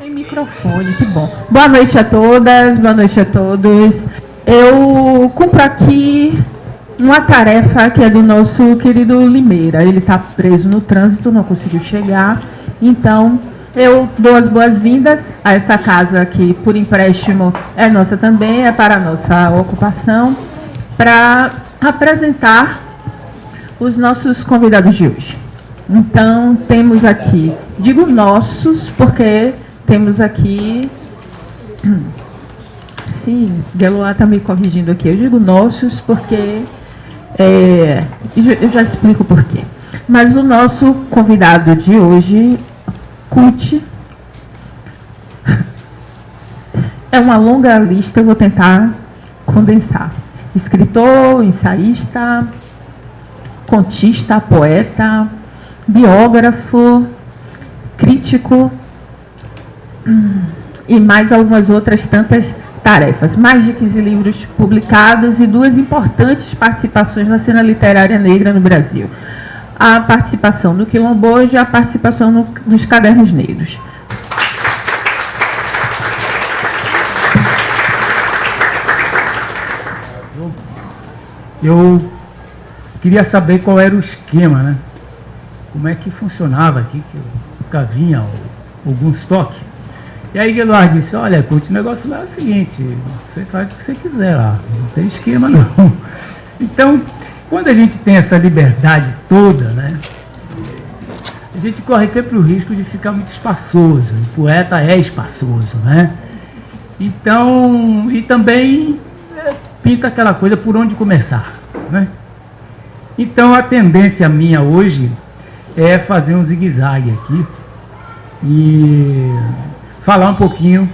Sem microfone, que bom. Boa noite a todas, boa noite a todos. Eu cumpro aqui uma tarefa que é do nosso querido Limeira. Ele está preso no trânsito, não conseguiu chegar. Então, eu dou as boas-vindas a essa casa que, por empréstimo, é nossa também, é para a nossa ocupação, para apresentar os nossos convidados de hoje. Então, temos aqui, digo nossos, porque temos aqui, sim, Geloá está me corrigindo aqui, eu digo nossos porque, eu já explico por quê. Mas o nosso convidado de hoje, Kut, é uma longa lista, eu vou tentar condensar. Escritor, ensaísta, contista, poeta, biógrafo, crítico e mais algumas outras tantas tarefas. Mais de 15 livros publicados e 2 importantes participações na cena literária negra no Brasil. A participação no Quilombojo e a participação nos Cadernos Negros. Eu queria saber qual era o esquema, né? Como é que funcionava aqui, que nunca vinha algum estoque. E aí Guilherme disse, olha, Kut, o negócio lá é o seguinte, você faz o que você quiser lá, não tem esquema não. Então, quando a gente tem essa liberdade toda, né, a gente corre sempre o risco de ficar muito espaçoso. O poeta é espaçoso, né? Então, e também pinta aquela coisa por onde começar, né? Então, a tendência minha hoje é fazer um zigue-zague aqui e falar um pouquinho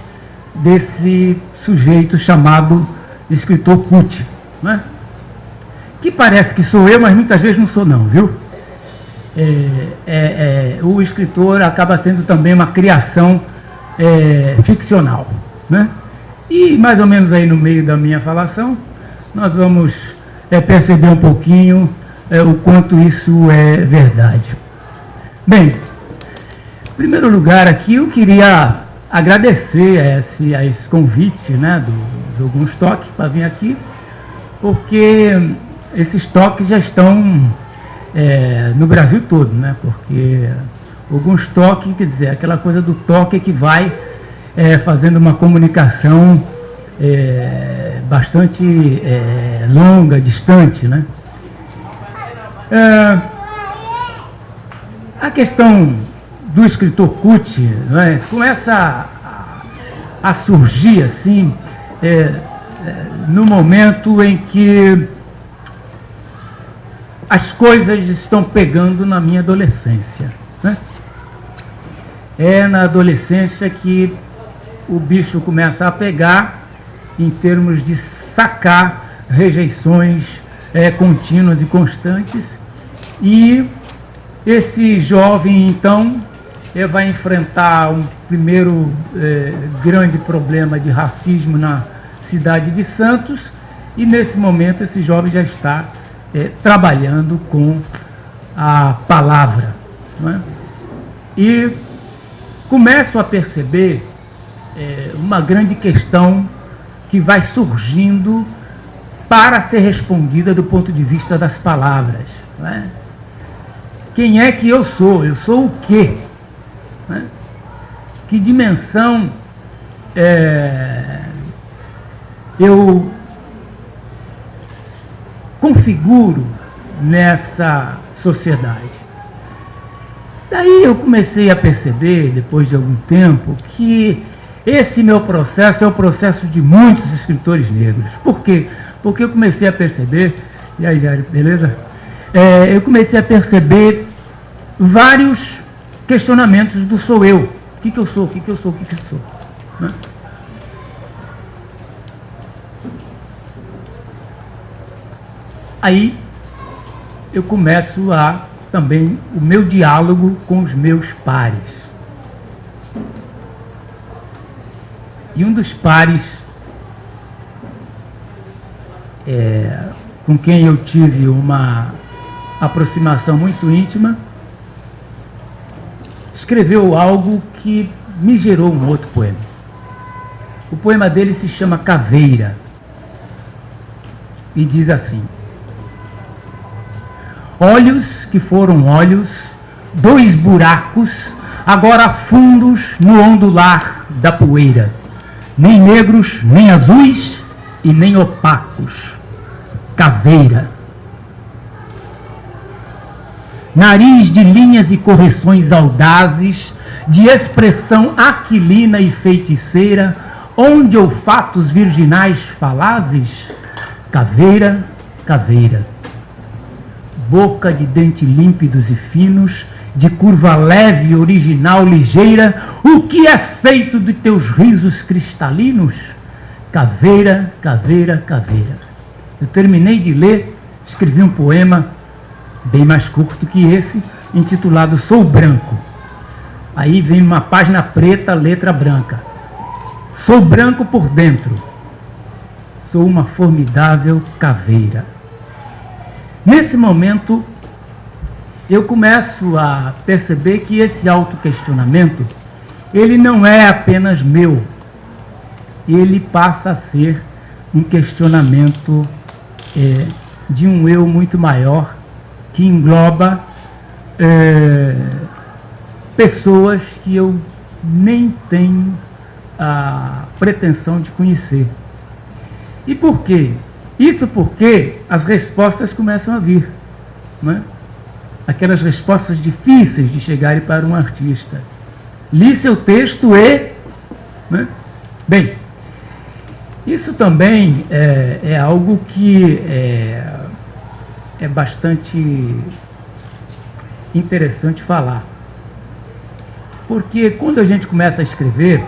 desse sujeito chamado escritor Kut, né? Que parece que sou eu, mas muitas vezes não sou não, viu? O escritor acaba sendo também uma criação ficcional, né? E mais ou menos aí no meio da minha falação, nós vamos perceber um pouquinho o quanto isso é verdade. Bem, em primeiro lugar aqui eu queria agradecer a esse convite, né, do Alguns Toques para vir aqui, porque esses toques já estão no Brasil todo, né, porque Alguns Toques, quer dizer, aquela coisa do toque que vai fazendo uma comunicação bastante longa, distante, né. A questão do escritor Kut, né, começa a surgir assim no momento em que as coisas estão pegando na minha adolescência, né? É na adolescência que o bicho começa a pegar em termos de sacar rejeições contínuas e constantes, e esse jovem então vai enfrentar um primeiro grande problema de racismo na cidade de Santos, e nesse momento esse jovem já está trabalhando com a palavra, não é? E começo a perceber uma grande questão que vai surgindo para ser respondida do ponto de vista das palavras, não é? Quem é que eu sou? Eu sou o quê? Né? Que dimensão eu configuro nessa sociedade? Daí eu comecei a perceber, depois de algum tempo, que esse meu processo é o processo de muitos escritores negros. Por quê? Porque eu comecei a perceber, e aí, Jair, beleza? Eu comecei a perceber vários questionamentos do sou eu. O que eu sou? O que eu sou? O que eu sou? Né? Aí eu começo também o meu diálogo com os meus pares. E um dos pares com quem eu tive uma aproximação muito íntima escreveu algo que me gerou um outro poema. O poema dele se chama Caveira e diz assim: olhos que foram olhos, dois buracos, agora fundos no ondular da poeira, nem negros, nem azuis e nem opacos. Caveira. Nariz de linhas e correções audazes, de expressão aquilina e feiticeira, onde olfatos virginais falazes. Caveira, caveira. Boca de dente límpidos e finos, de curva leve, original, ligeira, o que é feito de teus risos cristalinos? Caveira, caveira, caveira. Eu terminei de ler, escrevi um poema bem mais curto que esse, intitulado Sou Branco. Aí vem uma página preta, letra branca. Sou branco por dentro. Sou uma formidável caveira. Nesse momento, eu começo a perceber que esse autoquestionamento, ele não é apenas meu. Ele passa a ser um questionamento de um eu muito maior, que engloba pessoas que eu nem tenho a pretensão de conhecer. E por quê? Isso porque as respostas começam a vir, não é? Aquelas respostas difíceis de chegarem para um artista. Li seu texto e... né? Bem, isso também é algo que é bastante interessante falar. Porque quando a gente começa a escrever,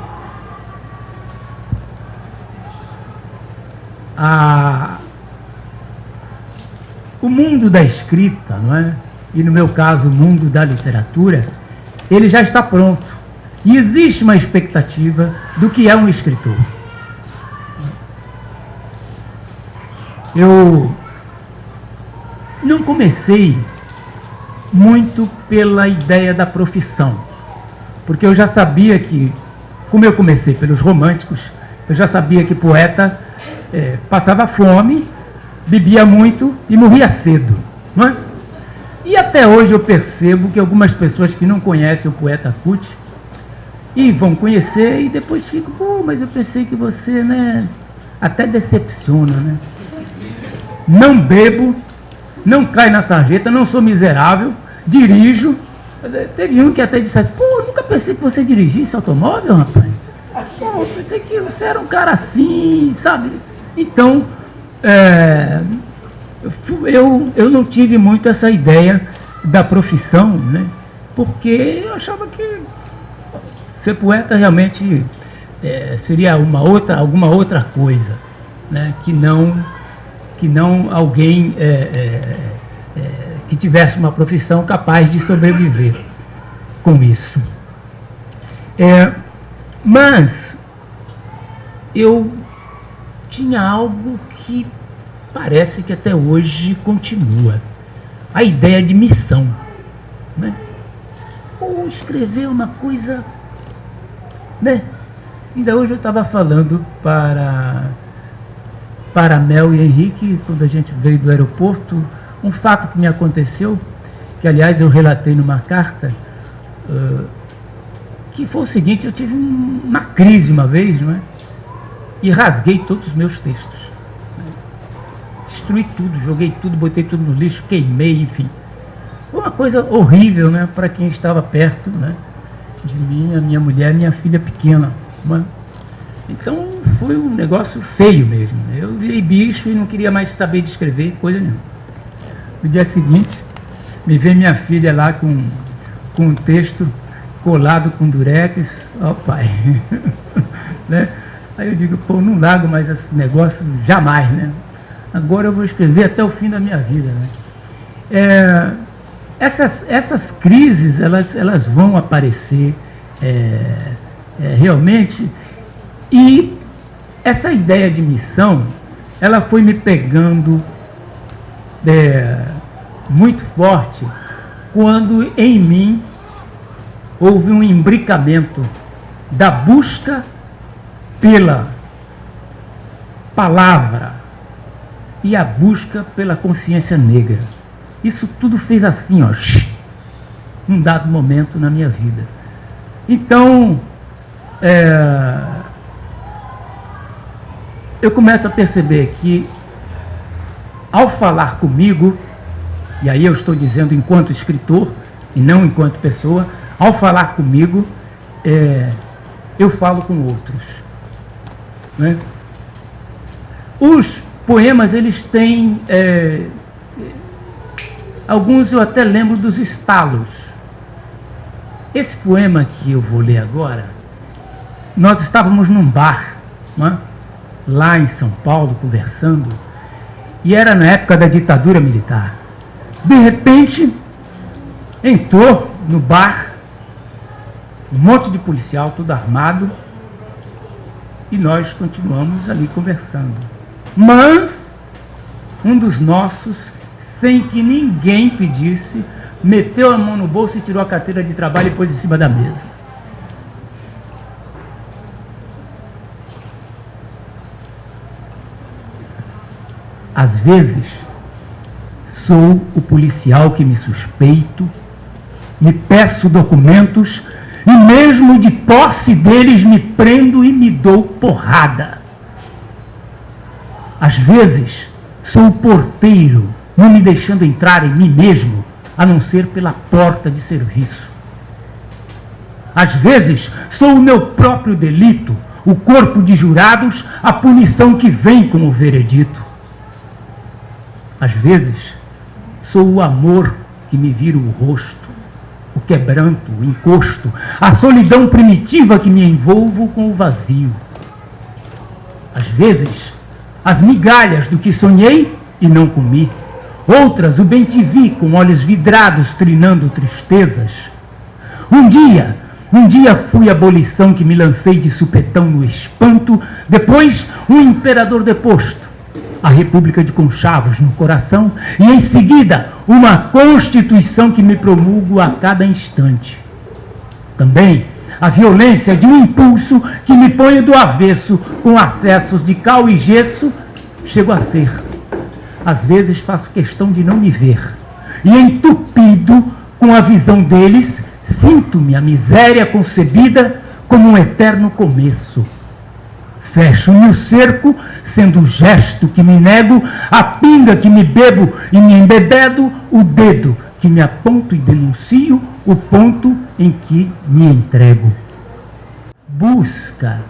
o mundo da escrita, não é? E no meu caso o mundo da literatura, ele já está pronto. E existe uma expectativa do que é um escritor. Eu não comecei muito pela ideia da profissão, porque eu já sabia que, como eu comecei pelos românticos, eu já sabia que poeta passava fome, bebia muito e morria cedo, não é? E até hoje eu percebo que algumas pessoas que não conhecem o poeta Kut e vão conhecer e depois ficam, pô, mas eu pensei que você, né, até decepciona, né? Não bebo, não caio na sarjeta, não sou miserável, dirijo. Teve um que até disse, pô, nunca pensei que você dirigisse automóvel, rapaz. Pô, pensei que você era um cara assim, sabe? Então, eu não tive muito essa ideia da profissão, né? Porque eu achava que ser poeta realmente seria alguma outra coisa, né? Que não alguém que tivesse uma profissão capaz de sobreviver com isso. Mas eu tinha algo que parece que até hoje continua. A ideia de missão, né? Ou escrever uma coisa, né? Ainda hoje eu estava falando para Mel e Henrique, quando a gente veio do aeroporto, um fato que me aconteceu, que aliás eu relatei numa carta, que foi o seguinte: eu tive uma crise uma vez, não é? E rasguei todos os meus textos. Destruí tudo, joguei tudo, botei tudo no lixo, queimei, enfim. Foi uma coisa horrível, né, para quem estava perto, né, de mim, a minha mulher, minha filha pequena. Né? Então foi um negócio feio mesmo. Eu virei bicho e não queria mais saber de escrever coisa nenhuma. No dia seguinte, me veio minha filha lá com um texto colado com durex. Ó, pai. Né? Aí eu digo, pô, não largo mais esse negócio jamais, né? Agora eu vou escrever até o fim da minha vida, né? Essas crises, elas vão aparecer realmente, e essa ideia de missão, ela foi me pegando muito forte quando em mim houve um imbricamento da busca pela palavra e a busca pela consciência negra. Isso tudo fez assim, ó, num dado momento na minha vida. Então, eu começo a perceber que, ao falar comigo, e aí eu estou dizendo enquanto escritor e não enquanto pessoa, ao falar comigo, eu falo com outros, né? Os poemas, eles têm, alguns eu até lembro dos estalos. Esse poema que eu vou ler agora, nós estávamos num bar, né, lá em São Paulo, conversando, e era na época da ditadura militar. De repente, entrou no bar um monte de policial, tudo armado, e nós continuamos ali conversando. Mas um dos nossos, sem que ninguém pedisse, meteu a mão no bolso e tirou a carteira de trabalho e pôs em cima da mesa. Às vezes, sou o policial que me suspeito, me peço documentos e mesmo de posse deles me prendo e me dou porrada. Às vezes, sou o porteiro, não me deixando entrar em mim mesmo, a não ser pela porta de serviço. Às vezes, sou o meu próprio delito, o corpo de jurados, a punição que vem com o veredito. Às vezes, sou o amor que me vira o rosto, o quebranto, o encosto, a solidão primitiva que me envolvo com o vazio. Às vezes, as migalhas do que sonhei e não comi. Outras, o bem-te-vi com olhos vidrados trinando tristezas. Um dia fui a abolição que me lancei de supetão no espanto, depois um imperador deposto, a República de Conchavos no coração, e em seguida uma Constituição que me promulgo a cada instante. Também a violência de um impulso que me põe do avesso, com acessos de cal e gesso, chego a ser. Às vezes faço questão de não me ver, e entupido com a visão deles, sinto-me a miséria concebida como um eterno começo. Fecho-me o cerco, sendo o gesto que me nego, a pinga que me bebo e me embebedo, o dedo que me aponto e denuncio, o ponto em que me entrego. Busca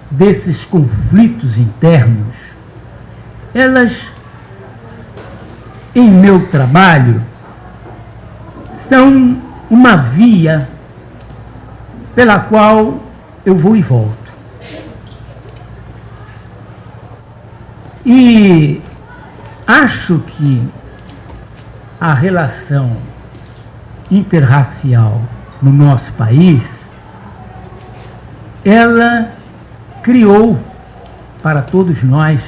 desses conflitos internos, elas, em meu trabalho, são uma via pela qual eu vou e volto. E acho que a relação interracial no nosso país, ela criou para todos nós,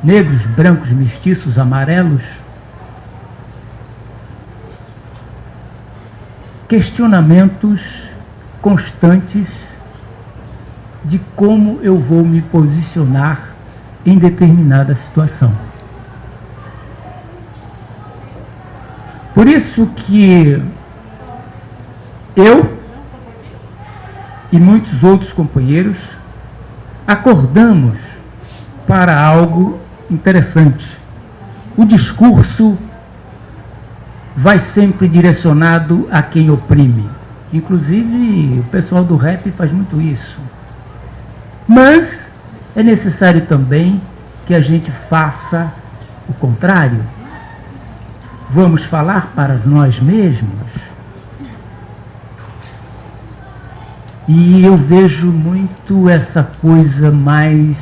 negros, brancos, mestiços, amarelos, questionamentos constantes de como eu vou me posicionar em determinada situação. Por isso que eu e muitos outros companheiros acordamos para algo interessante. O discurso vai sempre direcionado a quem oprime. Inclusive, o pessoal do rap faz muito isso. Mas é necessário também que a gente faça o contrário. Vamos falar para nós mesmos. E eu vejo muito essa coisa mais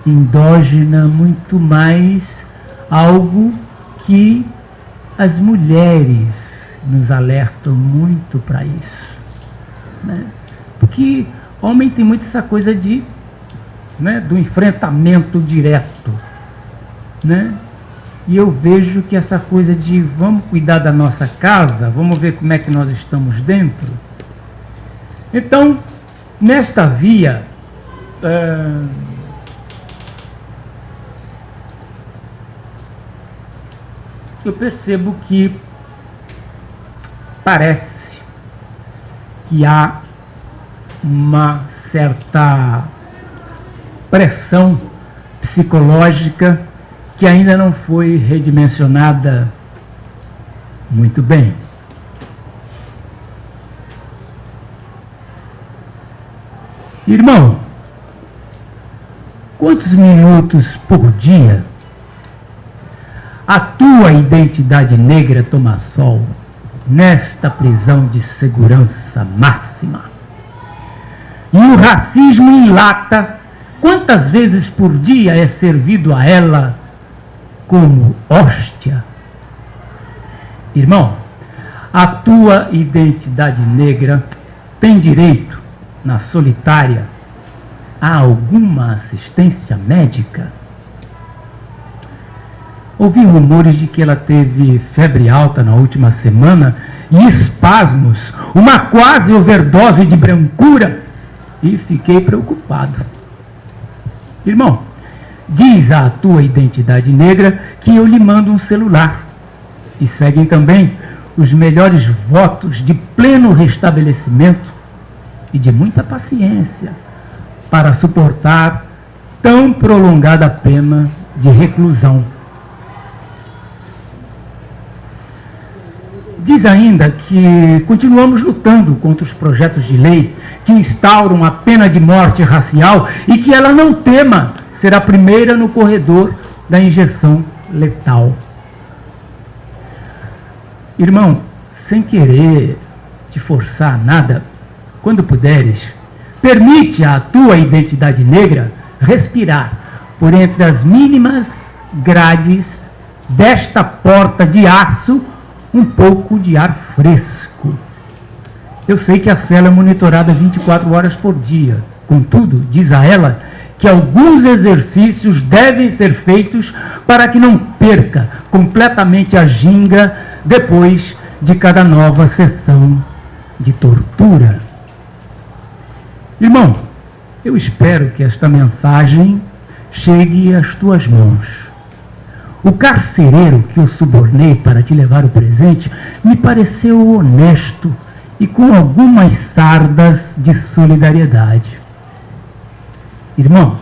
endógena, muito mais algo que as mulheres nos alertam muito para isso, né? Porque homem tem muito essa coisa de, né, do enfrentamento direto, né? E eu vejo que essa coisa de vamos cuidar da nossa casa, vamos ver como é que nós estamos dentro. Então, nesta via, eu percebo que parece que há uma certa pressão psicológica que ainda não foi redimensionada muito bem. Irmão, quantos minutos por dia a tua identidade negra toma sol nesta prisão de segurança máxima? E o racismo enlata, quantas vezes por dia é servido a ela como hóstia? Irmão, a tua identidade negra tem direito, na solitária, a alguma assistência médica? Ouvi rumores de que ela teve febre alta na última semana e espasmos, uma quase overdose de brancura, e fiquei preocupado. Irmão, diz à tua identidade negra que eu lhe mando um celular. E seguem também os melhores votos de pleno restabelecimento e de muita paciência para suportar tão prolongada pena de reclusão. Diz ainda que continuamos lutando contra os projetos de lei que instauram a pena de morte racial e que ela não tema ser a primeira no corredor da injeção letal. Irmão, sem querer te forçar nada, quando puderes, permite à tua identidade negra respirar por entre as mínimas grades desta porta de aço um pouco de ar fresco. Eu sei que a cela é monitorada 24 horas por dia. Contudo, diz a ela que alguns exercícios devem ser feitos para que não perca completamente a ginga depois de cada nova sessão de tortura. Irmão, eu espero que esta mensagem chegue às tuas mãos. O carcereiro que eu subornei para te levar o presente me pareceu honesto e com algumas sardas de solidariedade. Irmão,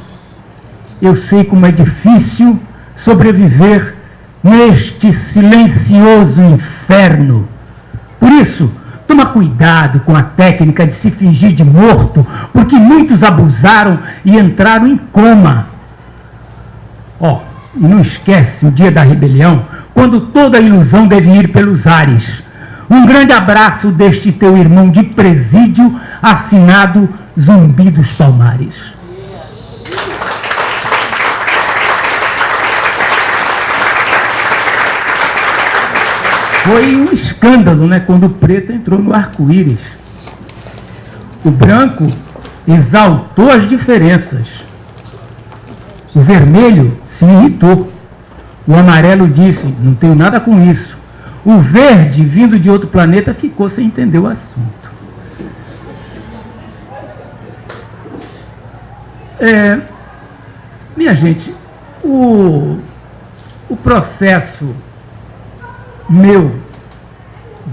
eu sei como é difícil sobreviver neste silencioso inferno. Por isso, toma cuidado com a técnica de se fingir de morto, porque muitos abusaram e entraram em coma. E não esquece o dia da rebelião, quando toda a ilusão deve ir pelos ares. Um grande abraço deste teu irmão de presídio, assinado Zumbi dos Palmares. Foi um escândalo, né, quando o preto entrou no arco-íris. O branco exaltou as diferenças. O vermelho se irritou. O amarelo disse, não tenho nada com isso. O verde, vindo de outro planeta, ficou sem entender o assunto. Minha gente, o processo meu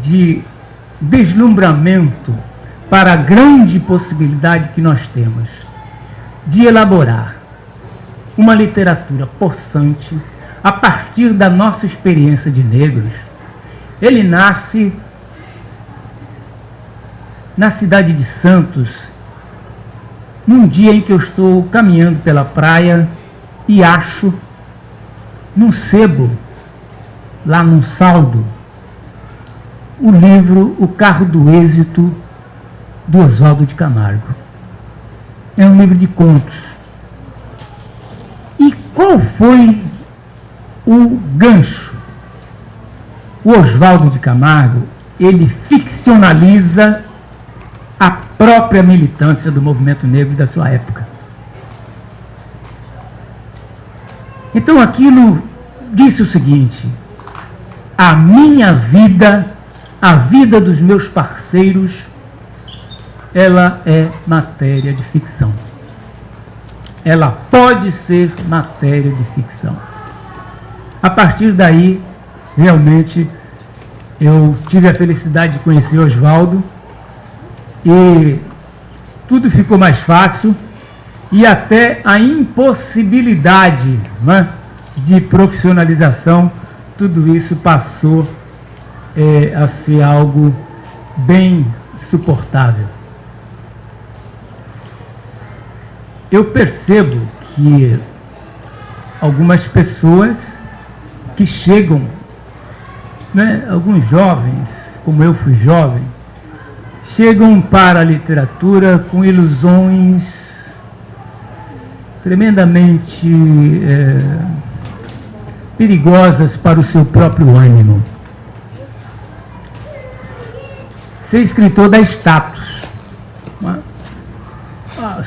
de deslumbramento para a grande possibilidade que nós temos de elaborar uma literatura possante a partir da nossa experiência de negros, ele nasce na cidade de Santos, num dia em que eu estou caminhando pela praia e acho num sebo, lá num saldo, o livro O Carro do Êxito, do Oswaldo de Camargo. É um livro de contos. E qual foi o gancho? O Oswaldo de Camargo, ele ficcionaliza a própria militância do movimento negro da sua época. Então aquilo disse o seguinte: a minha vida, a vida dos meus parceiros, ela é matéria de ficção. Ela pode ser matéria de ficção. A partir daí, realmente, eu tive a felicidade de conhecer Oswaldo e tudo ficou mais fácil e até a impossibilidade, né, de profissionalização, tudo isso passou a ser algo bem suportável. Eu percebo que algumas pessoas que chegam, né, alguns jovens, como eu fui jovem, chegam para a literatura com ilusões tremendamente perigosas para o seu próprio ânimo. Ser escritor dá status.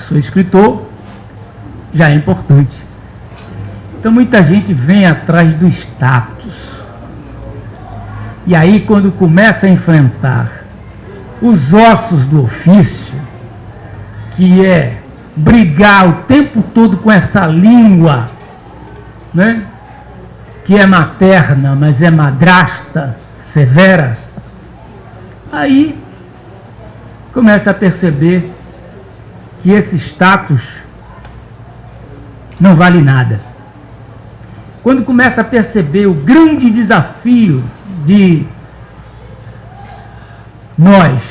Sou escritor, já é importante. Então muita gente vem atrás do status. E aí, quando começa a enfrentar os ossos do ofício, que é brigar o tempo todo com essa língua, né, que é materna, mas é madrasta, severa, aí começa a perceber que esse status não vale nada. Quando começa a perceber o grande desafio de nós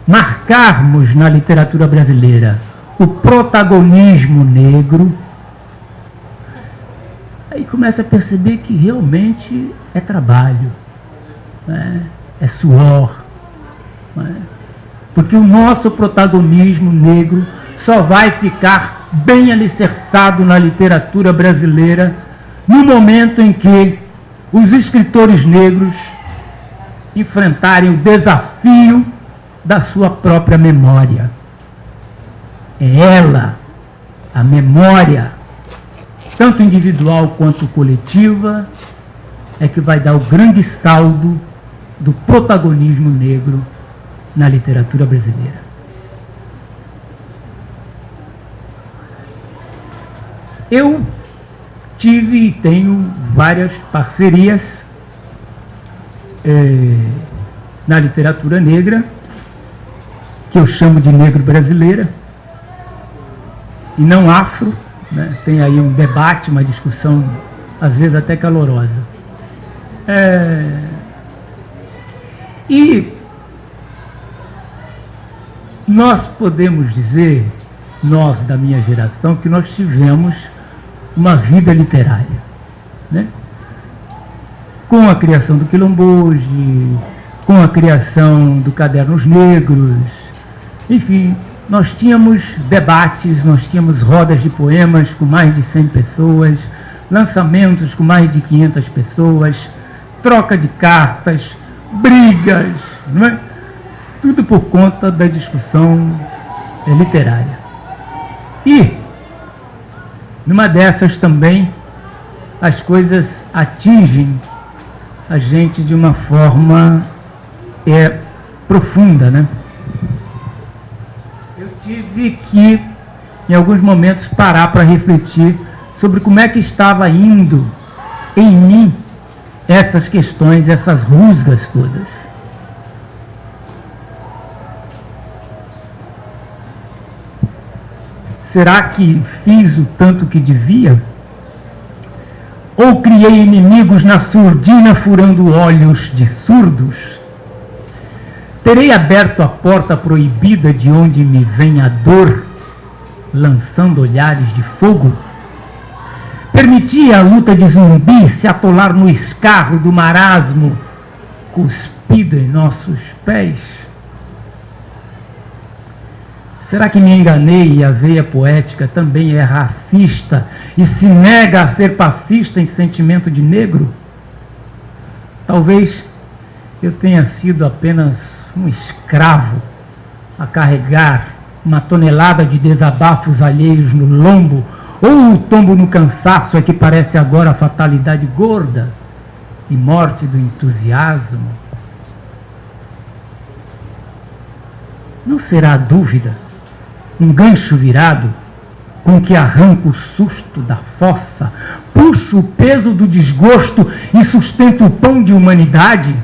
marcarmos na literatura brasileira o protagonismo negro, aí começa a perceber que realmente é trabalho, né? É suor, né? Porque o nosso protagonismo negro só vai ficar bem alicerçado na literatura brasileira no momento em que os escritores negros enfrentarem o desafio da sua própria memória. É ela, a memória, tanto individual quanto coletiva, é que vai dar o grande saldo do protagonismo negro na literatura brasileira. Eu tive e tenho várias parcerias na literatura negra, que eu chamo de negro brasileira, e não afro, né? Tem aí um debate, uma discussão, às vezes até calorosa. E nós podemos dizer, nós da minha geração, que nós tivemos uma vida literária, né? Com a criação do Quilomboje, com a criação do Cadernos Negros, enfim, nós tínhamos debates, nós tínhamos rodas de poemas com mais de 100 pessoas, lançamentos com mais de 500 pessoas, troca de cartas, brigas, não é? Tudo por conta da discussão literária. E, numa dessas também, as coisas atingem a gente de uma forma profunda, né? Eu tive que, em alguns momentos, parar para refletir sobre como é que estava indo em mim essas questões, essas rusgas todas. Será que fiz o tanto que devia? Ou criei inimigos na surdina furando olhos de surdos? Terei aberto a porta proibida de onde me vem a dor, lançando olhares de fogo? Permiti a luta de zumbi se atolar no escarro do marasmo, cuspido em nossos pés? Será que me enganei e a veia poética também é racista e se nega a ser passista em sentimento de negro? Talvez eu tenha sido apenas um escravo a carregar uma tonelada de desabafos alheios no lombo, ou o tombo no cansaço é que parece agora a fatalidade gorda e morte do entusiasmo. Não será a dúvida um gancho virado com que arranco o susto da fossa, puxo o peso do desgosto e sustento o pão de humanidade?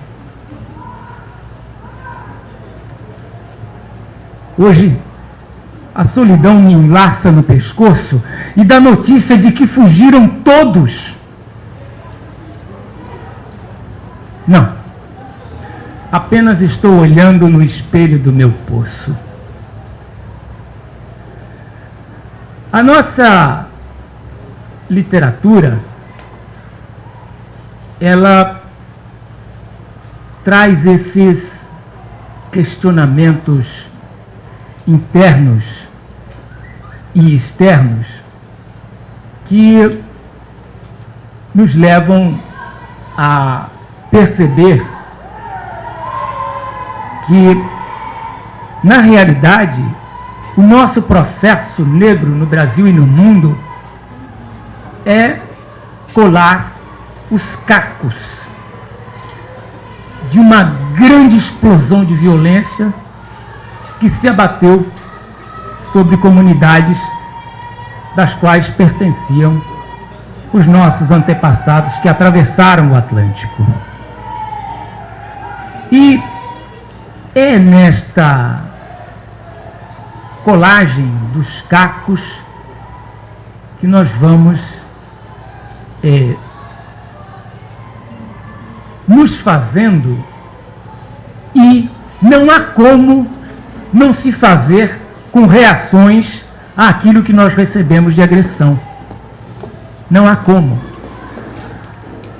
Hoje, a solidão me enlaça no pescoço e dá notícia de que fugiram todos. Não. Apenas estou olhando no espelho do meu poço. A nossa literatura, ela traz esses questionamentos internos e externos que nos levam a perceber que, na realidade, o nosso processo negro no Brasil e no mundo é colar os cacos de uma grande explosão de violência que se abateu sobre comunidades das quais pertenciam os nossos antepassados que atravessaram o Atlântico. E é nesta colagem dos cacos que nós vamos nos fazendo, e não há como não se fazer com reações àquilo que nós recebemos de agressão. Não há como.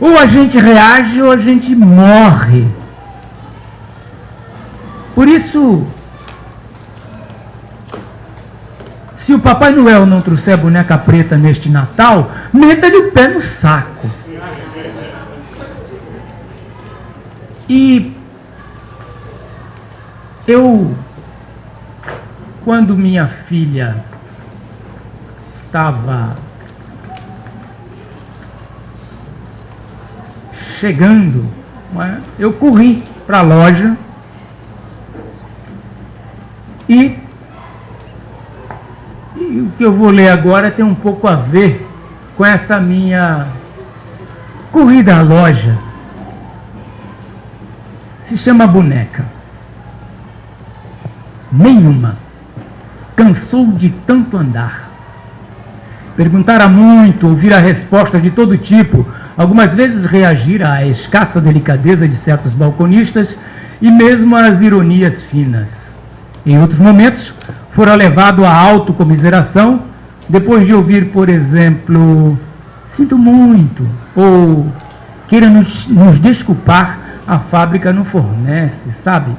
Ou a gente reage ou a gente morre. Por isso, se o Papai Noel não trouxer boneca preta neste Natal, meta-lhe o pé no saco. E eu, quando minha filha estava chegando, eu corri para a loja e o que eu vou ler agora tem um pouco a ver com essa minha corrida à loja. Se chama Boneca. Nenhuma cansou de tanto andar. Perguntara muito, ouvir a resposta de todo tipo, algumas vezes reagir à escassa delicadeza de certos balconistas e mesmo às ironias finas. Em outros momentos, fora levado à autocomiseração, depois de ouvir, por exemplo, sinto muito, ou queira nos desculpar, a fábrica não fornece, sabe?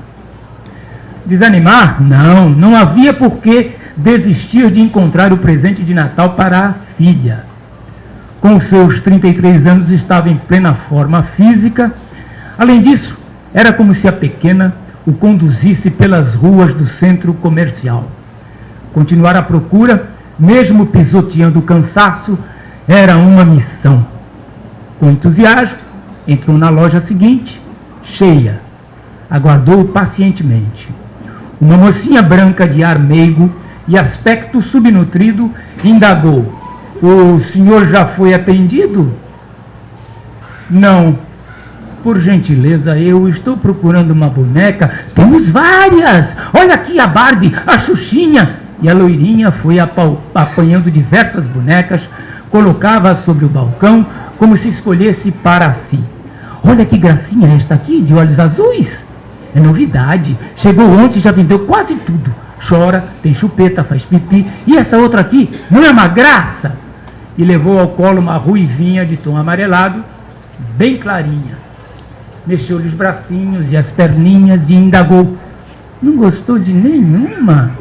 Desanimar? Não havia por que desistir de encontrar o presente de Natal para a filha. Com seus 33 anos, estava em plena forma física. Além disso, era como se a pequena o conduzisse pelas ruas do centro comercial. Continuar a procura, mesmo pisoteando o cansaço, era uma missão. Com entusiasmo, entrou na loja seguinte, cheia. Aguardou pacientemente. Uma mocinha branca de ar meigo e aspecto subnutrido indagou: "O senhor já foi atendido?" "Não. Por gentileza, eu estou procurando uma boneca." "Temos várias! Olha aqui a Barbie, a Xuxinha." E a loirinha foi apanhando diversas bonecas, colocava-as sobre o balcão, como se escolhesse para si. "Olha que gracinha esta aqui, de olhos azuis. É novidade. Chegou ontem e já vendeu quase tudo. Chora, tem chupeta, faz pipi. E essa outra aqui, não é uma graça?" E levou ao colo uma ruivinha de tom amarelado, bem clarinha. Mexeu-lhe os bracinhos e as perninhas e indagou: "Não gostou de nenhuma?"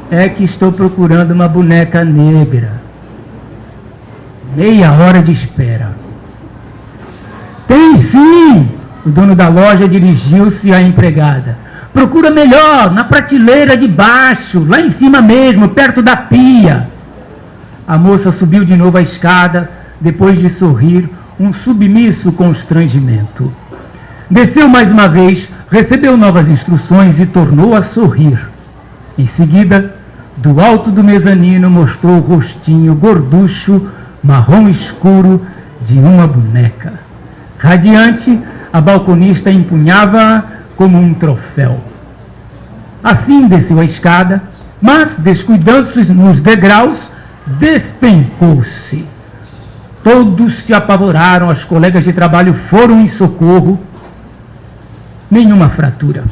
"É que estou procurando uma boneca negra." Meia hora de espera. "Tem sim!" O dono da loja dirigiu-se à empregada. "Procura melhor, na prateleira de baixo, lá em cima mesmo, perto da pia." A moça subiu de novo a escada, depois de sorrir, um submisso constrangimento. Desceu mais uma vez, recebeu novas instruções e tornou a sorrir. Em seguida, do alto do mezanino, mostrou o rostinho gorducho, marrom escuro, de uma boneca. Radiante, a balconista empunhava-a como um troféu. Assim desceu a escada, mas, descuidando-se nos degraus, despencou-se. Todos se apavoraram, as colegas de trabalho foram em socorro. Nenhuma fratura,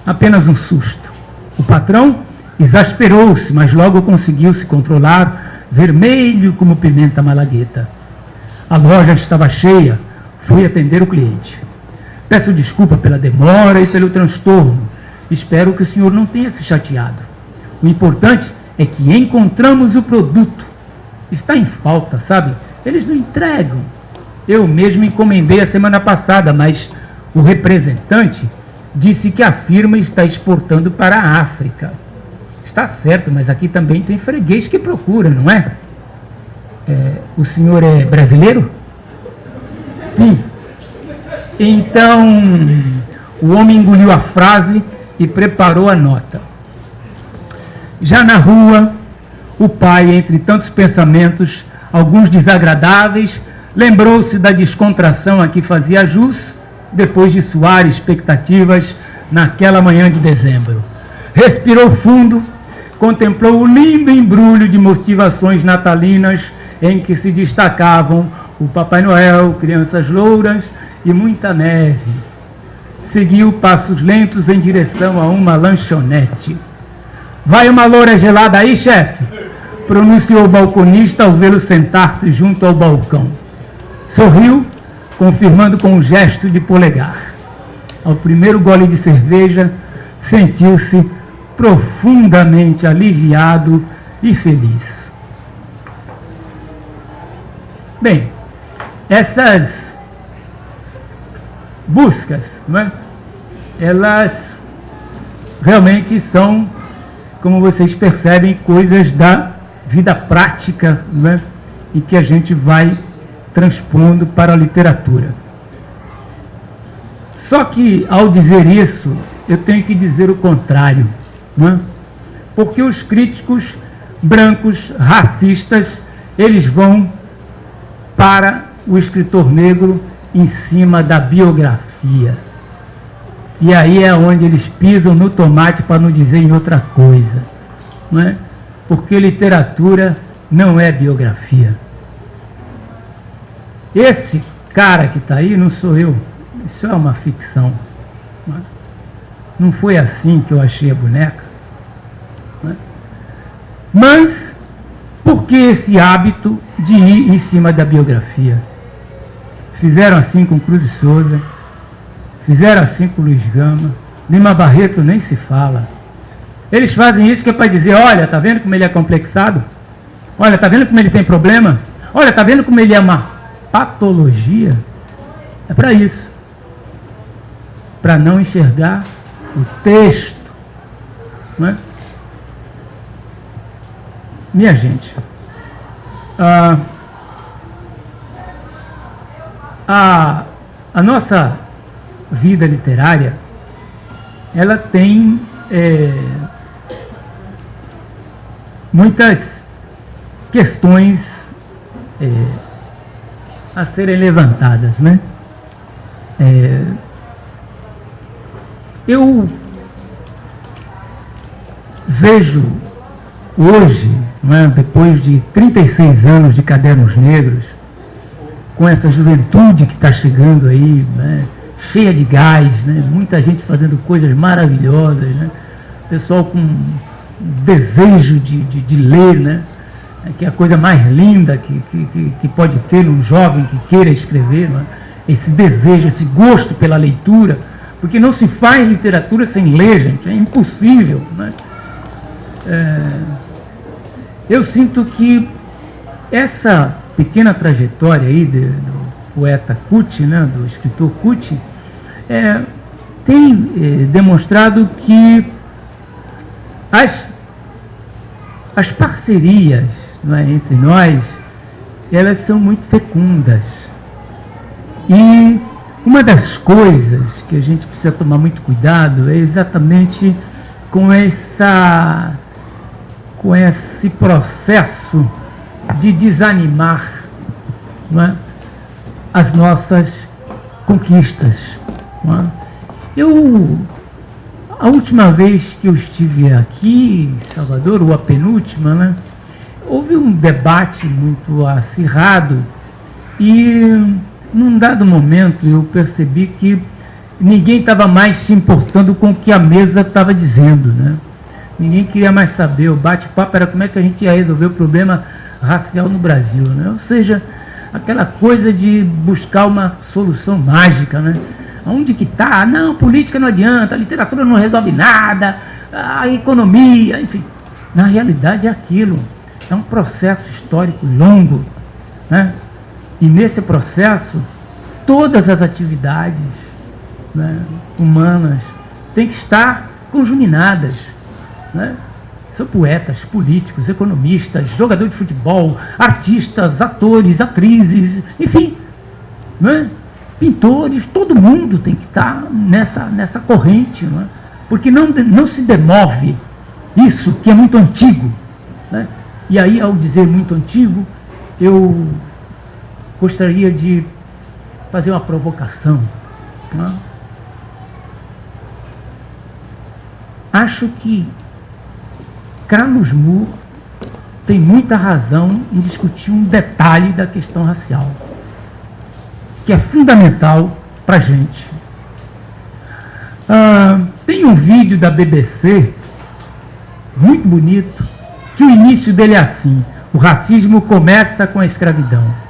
apenas um susto. O patrão exasperou-se, mas logo conseguiu se controlar, vermelho como pimenta malagueta. A loja estava cheia, fui atender o cliente. Peço desculpa pela demora e pelo transtorno. Espero que o senhor não tenha se chateado. O importante é que encontramos o produto. Está em falta, sabe? Eles não entregam. Eu mesmo encomendei a semana passada, mas o representante disse que a firma está exportando para a África. Está certo, mas aqui também tem freguês que procura, não é? O senhor é brasileiro? Sim. Então, o homem engoliu a frase e preparou a nota. Já na rua, o pai, entre tantos pensamentos, alguns desagradáveis, lembrou-se da descontração a que fazia jus, depois de suar expectativas naquela manhã de dezembro. Respirou fundo, contemplou o lindo embrulho de motivações natalinas em que se destacavam o Papai Noel, crianças louras e muita neve. Seguiu passos lentos em direção a uma lanchonete. Vai uma loura gelada aí, chefe? Pronunciou o balconista ao vê-lo sentar-se junto ao balcão. Sorriu, confirmando com um gesto de polegar. Ao primeiro gole de cerveja, sentiu-se profundamente aliviado e feliz. Bem, essas buscas, não é? Elas realmente são, como vocês percebem, coisas da vida prática, não é? E que a gente vai transpondo para a literatura. Só que, ao dizer isso, eu tenho que dizer o contrário, não é? Porque os críticos brancos, racistas, eles vão para o escritor negro em cima da biografia. E aí é onde eles pisam no tomate para não dizer em outra coisa, não é? Porque literatura não é biografia. Esse cara que está aí não sou eu, isso é uma ficção. Não foi assim que eu achei a boneca. Não é? Mas, por que esse hábito de ir em cima da biografia? Fizeram assim com Cruz de Souza, fizeram assim com Luiz Gama, Lima Barreto nem se fala. Eles fazem isso que é para dizer, olha, tá vendo como ele é complexado? Olha, tá vendo como ele tem problema? Olha, tá vendo como ele é uma patologia? É para isso. Para não enxergar o texto. Não é? Minha gente, a nossa vida literária, ela tem muitas questões a serem levantadas, né? Eu vejo hoje, né, depois de 36 anos de Cadernos Negros, com essa juventude que está chegando aí, né, cheia de gás, né, muita gente fazendo coisas maravilhosas, né, pessoal com desejo de ler, né, que é a coisa mais linda que pode ter um jovem que queira escrever, né, esse desejo, esse gosto pela leitura, porque não se faz literatura sem ler, gente, é impossível, né? Eu sinto que essa pequena trajetória aí do poeta Kuti, né, do escritor Kuti, tem demonstrado que as parcerias, né, entre nós, elas são muito fecundas. E Uma das coisas que a gente precisa tomar muito cuidado é exatamente com esse processo de desanimar, não é, as nossas conquistas. Não é? A última vez que eu estive aqui em Salvador, ou a penúltima, né, houve um debate muito acirrado e, num dado momento, eu percebi que ninguém estava mais se importando com o que a mesa estava dizendo, né? Ninguém queria mais saber. O bate-papo era como é que a gente ia resolver o problema racial no Brasil, né? Ou seja, aquela coisa de buscar uma solução mágica, né? Onde que está? Não, política não adianta, a literatura não resolve nada, a economia, enfim. Na realidade é aquilo. É um processo histórico longo, né? E nesse processo, todas as atividades, né, humanas têm que estar conjuminadas, né? São poetas, políticos, economistas, jogadores de futebol, artistas, atores, atrizes, enfim, né? Pintores, todo mundo tem que estar nessa corrente, né? Porque não se demove isso que é muito antigo, né? E aí, ao dizer muito antigo, eu gostaria de fazer uma provocação, né? Acho que Carlos Moore tem muita razão em discutir um detalhe da questão racial, que é fundamental para a gente. Tem um vídeo da BBC, muito bonito, que o início dele é assim: o racismo começa com a escravidão.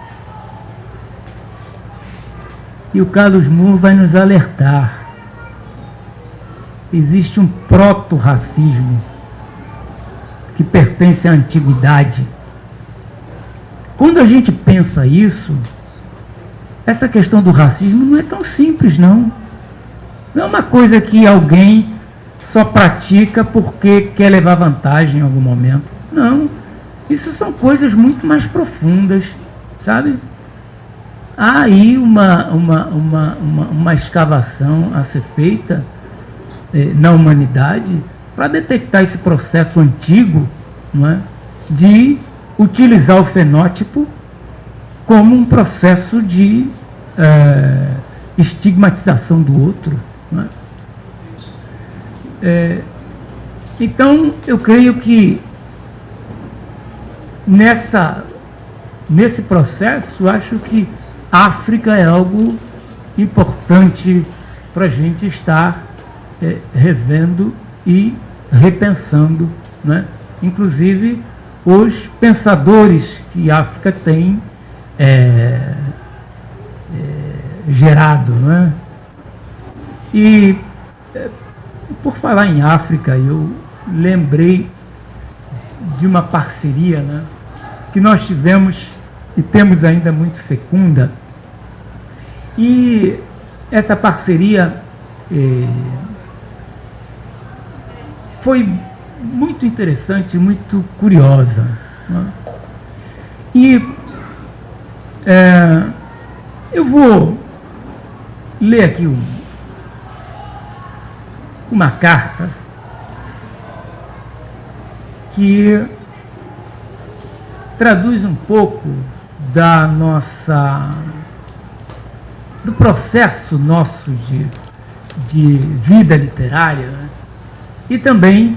E o Carlos Moore vai nos alertar. Existe um proto-racismo que pertence à antiguidade. Quando a gente pensa isso, essa questão do racismo não é tão simples, não. Não é uma coisa que alguém só pratica porque quer levar vantagem em algum momento. Não. Isso são coisas muito mais profundas, sabe? Há aí uma escavação a ser feita na humanidade para detectar esse processo antigo, não é, de utilizar o fenótipo como um processo de estigmatização do outro. Não é? Então, eu creio que nesse processo, acho que a África é algo importante para a gente estar revendo e repensando, né? Inclusive os pensadores que a África tem gerado, né? E por falar em África, eu lembrei de uma parceria, né, que nós tivemos e temos ainda muito fecunda, e essa parceria foi muito interessante, muito curiosa, né? E eu vou ler aqui uma carta que traduz um pouco do processo nosso de vida literária, né? E também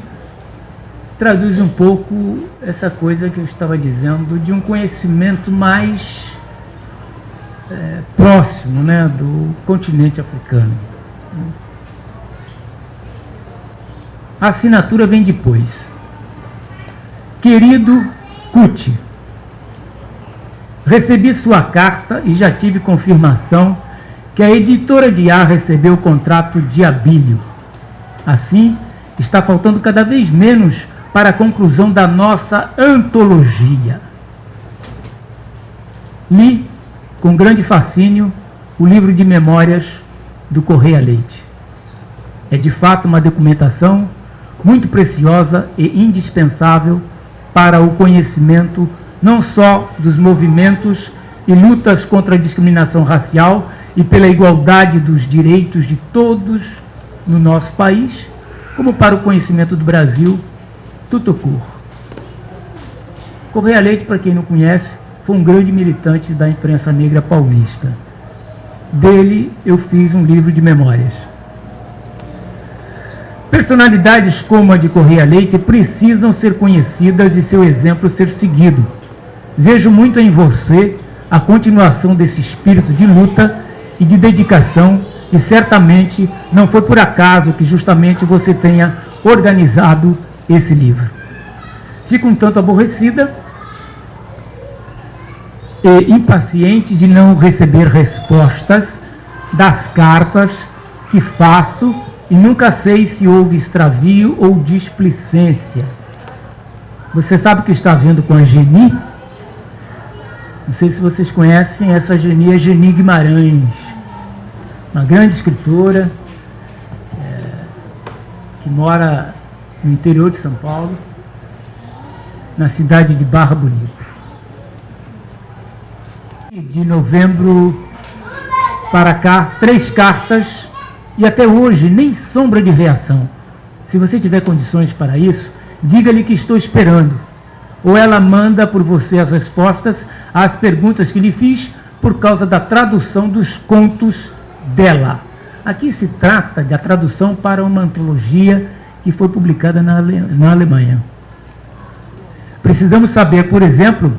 traduz um pouco essa coisa que eu estava dizendo, de um conhecimento mais próximo, né, do continente africano. A assinatura vem depois. Querido Kuti, recebi sua carta e já tive confirmação que a editora de ar recebeu o contrato de Abílio. Assim, está faltando cada vez menos para a conclusão da nossa antologia. Li, com grande fascínio, o livro de memórias do Correia Leite. É de fato uma documentação muito preciosa e indispensável para o conhecimento não só dos movimentos e lutas contra a discriminação racial e pela igualdade dos direitos de todos no nosso país, como para o conhecimento do Brasil, Tutucur. Correia Leite, para quem não conhece, foi um grande militante da imprensa negra paulista. Dele eu fiz um livro de memórias. Personalidades como a de Correia Leite precisam ser conhecidas e seu exemplo ser seguido. Vejo muito em você a continuação desse espírito de luta e de dedicação, e certamente não foi por acaso que justamente você tenha organizado esse livro. Fico um tanto aborrecida e impaciente de não receber respostas das cartas que faço e nunca sei se houve extravio ou displicência. Você sabe o que está havendo com a Geni? Não sei se vocês conhecem, essa Geni é Geni Guimarães, uma grande escritora que mora no interior de São Paulo, na cidade de Barra Bonita. De novembro para cá, 3 cartas e até hoje nem sombra de reação. Se você tiver condições para isso, diga-lhe que estou esperando. Ou ela manda por você as respostas às perguntas que lhe fiz por causa da tradução dos contos dela. Aqui se trata da tradução para uma antologia que foi publicada na Alemanha. Precisamos saber, por exemplo,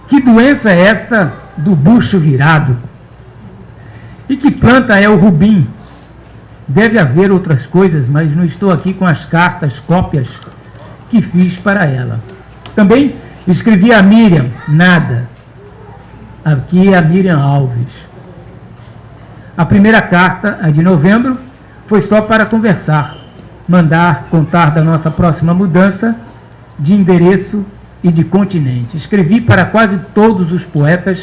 que doença é essa do bucho virado? E que planta é o rubim? Deve haver outras coisas, mas não estou aqui com as cartas, cópias que fiz para ela. Também escrevi a Miriam, nada. Aqui é a Miriam Alves. A primeira carta, a de novembro, foi só para conversar, mandar contar da nossa próxima mudança de endereço e de continente. Escrevi para quase todos os poetas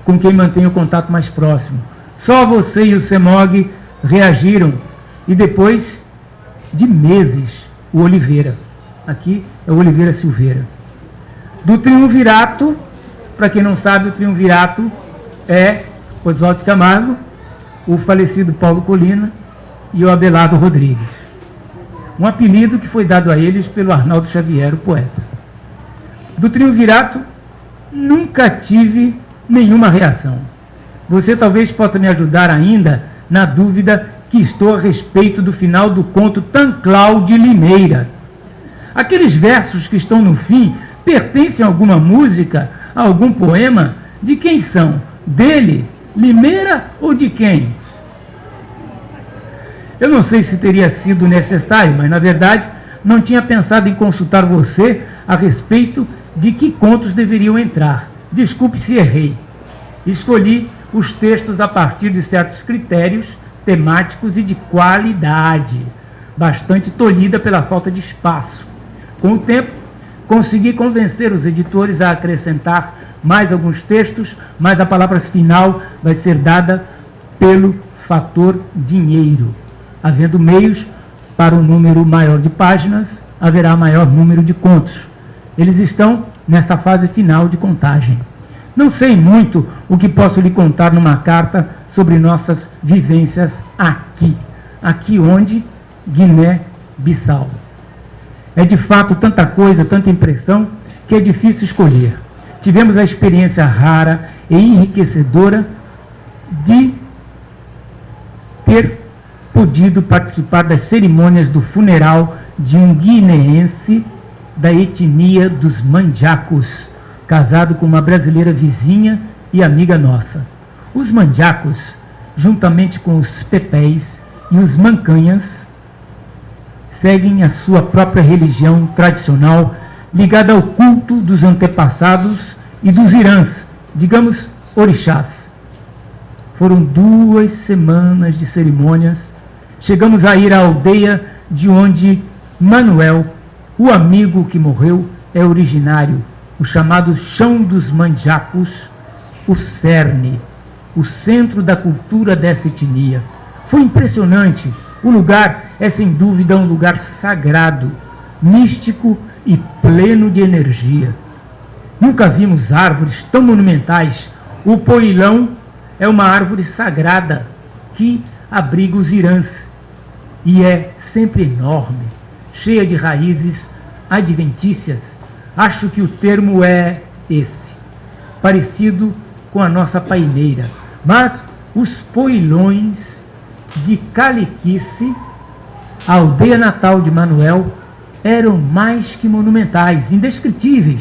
com quem mantenho contato mais próximo. Só você e o Semog reagiram, e depois de meses, o Oliveira. Aqui é o Oliveira Silveira. Do Triunvirato, para quem não sabe, o Triunvirato é Oswaldo Camargo, o falecido Paulo Colina e o Abelardo Rodrigues. Um apelido que foi dado a eles pelo Arnaldo Xavier, o poeta. Do Triunvirato, nunca tive nenhuma reação. Você talvez possa me ajudar ainda na dúvida que estou a respeito do final do conto Tanclau de Limeira. Aqueles versos que estão no fim pertencem a alguma música, a algum poema? De quem são? Dele, Limeira, ou de quem? Eu não sei se teria sido necessário, mas na verdade não tinha pensado em consultar você a respeito de que contos deveriam entrar. Desculpe se errei. Escolhi os textos a partir de certos critérios temáticos e de qualidade, bastante tolhida pela falta de espaço. Com o tempo, consegui convencer os editores a acrescentar mais alguns textos, mas a palavra final vai ser dada pelo fator dinheiro. Havendo meios para um número maior de páginas, haverá maior número de contos. Eles estão nessa fase final de contagem. Não sei muito o que posso lhe contar numa carta sobre nossas vivências aqui. Aqui onde? Guiné-Bissau. É de fato tanta coisa, tanta impressão, que é difícil escolher. Tivemos a experiência rara e enriquecedora de ter podido participar das cerimônias do funeral de um guineense da etnia dos Mandiacos, casado com uma brasileira vizinha e amiga nossa. Os Mandiacos, juntamente com os Pepés e os Mancanhas, seguem a sua própria religião tradicional ligada ao culto dos antepassados e dos irãs, digamos, orixás. Foram 2 semanas de cerimônias. Chegamos a ir à aldeia de onde Manuel, o amigo que morreu, é originário, o chamado Chão dos Mandiacos, o cerne, o centro da cultura dessa etnia. Foi impressionante. O lugar é sem dúvida um lugar sagrado, místico e pleno de energia. Nunca vimos árvores tão monumentais. O poilão é uma árvore sagrada que abriga os irãs e é sempre enorme, cheia de raízes adventícias. Acho que o termo é esse, parecido com a nossa paineira. Mas os poilões de Caliquice, a aldeia natal de Manuel, eram mais que monumentais, indescritíveis.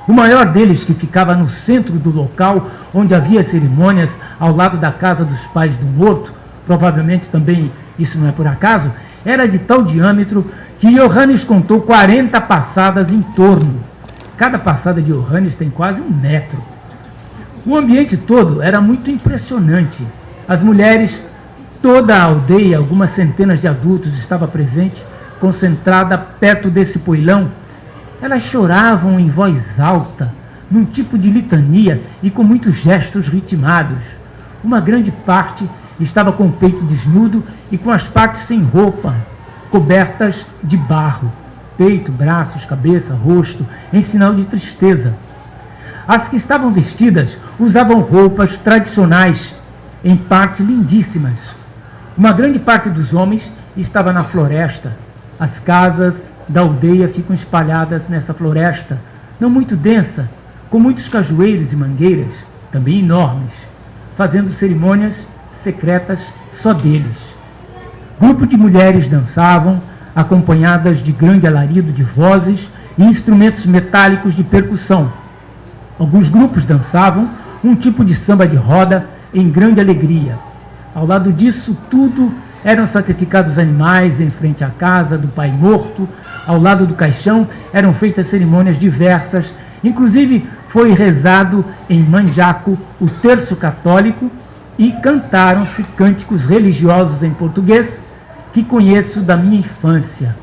O maior deles, que ficava no centro do local onde havia cerimônias, ao lado da casa dos pais do morto, provavelmente também isso não é por acaso, era de tal diâmetro que Johannes contou 40 passadas em torno. Cada passada de Johannes tem quase 1 metro. O ambiente todo era muito impressionante. As mulheres, toda a aldeia, algumas centenas de adultos estava presente, concentrada perto desse poilão. Elas choravam em voz alta, num tipo de litania e com muitos gestos ritmados. Uma grande parte estava com o peito desnudo e com as partes sem roupa, cobertas de barro, peito, braços, cabeça, rosto, em sinal de tristeza. As que estavam vestidas usavam roupas tradicionais, em parte lindíssimas. Uma grande parte dos homens estava na floresta. As casas da aldeia ficam espalhadas nessa floresta, não muito densa, com muitos cajueiros e mangueiras, também enormes, fazendo cerimônias secretas só deles. Grupo de mulheres dançavam, acompanhadas de grande alarido de vozes e instrumentos metálicos de percussão. Alguns grupos dançavam um tipo de samba de roda em grande alegria. Ao lado disso tudo eram sacrificados animais em frente à casa do pai morto. Ao lado do caixão eram feitas cerimônias diversas. Inclusive foi rezado em Manjaco o terço católico e cantaram-se cânticos religiosos em português que conheço da minha infância.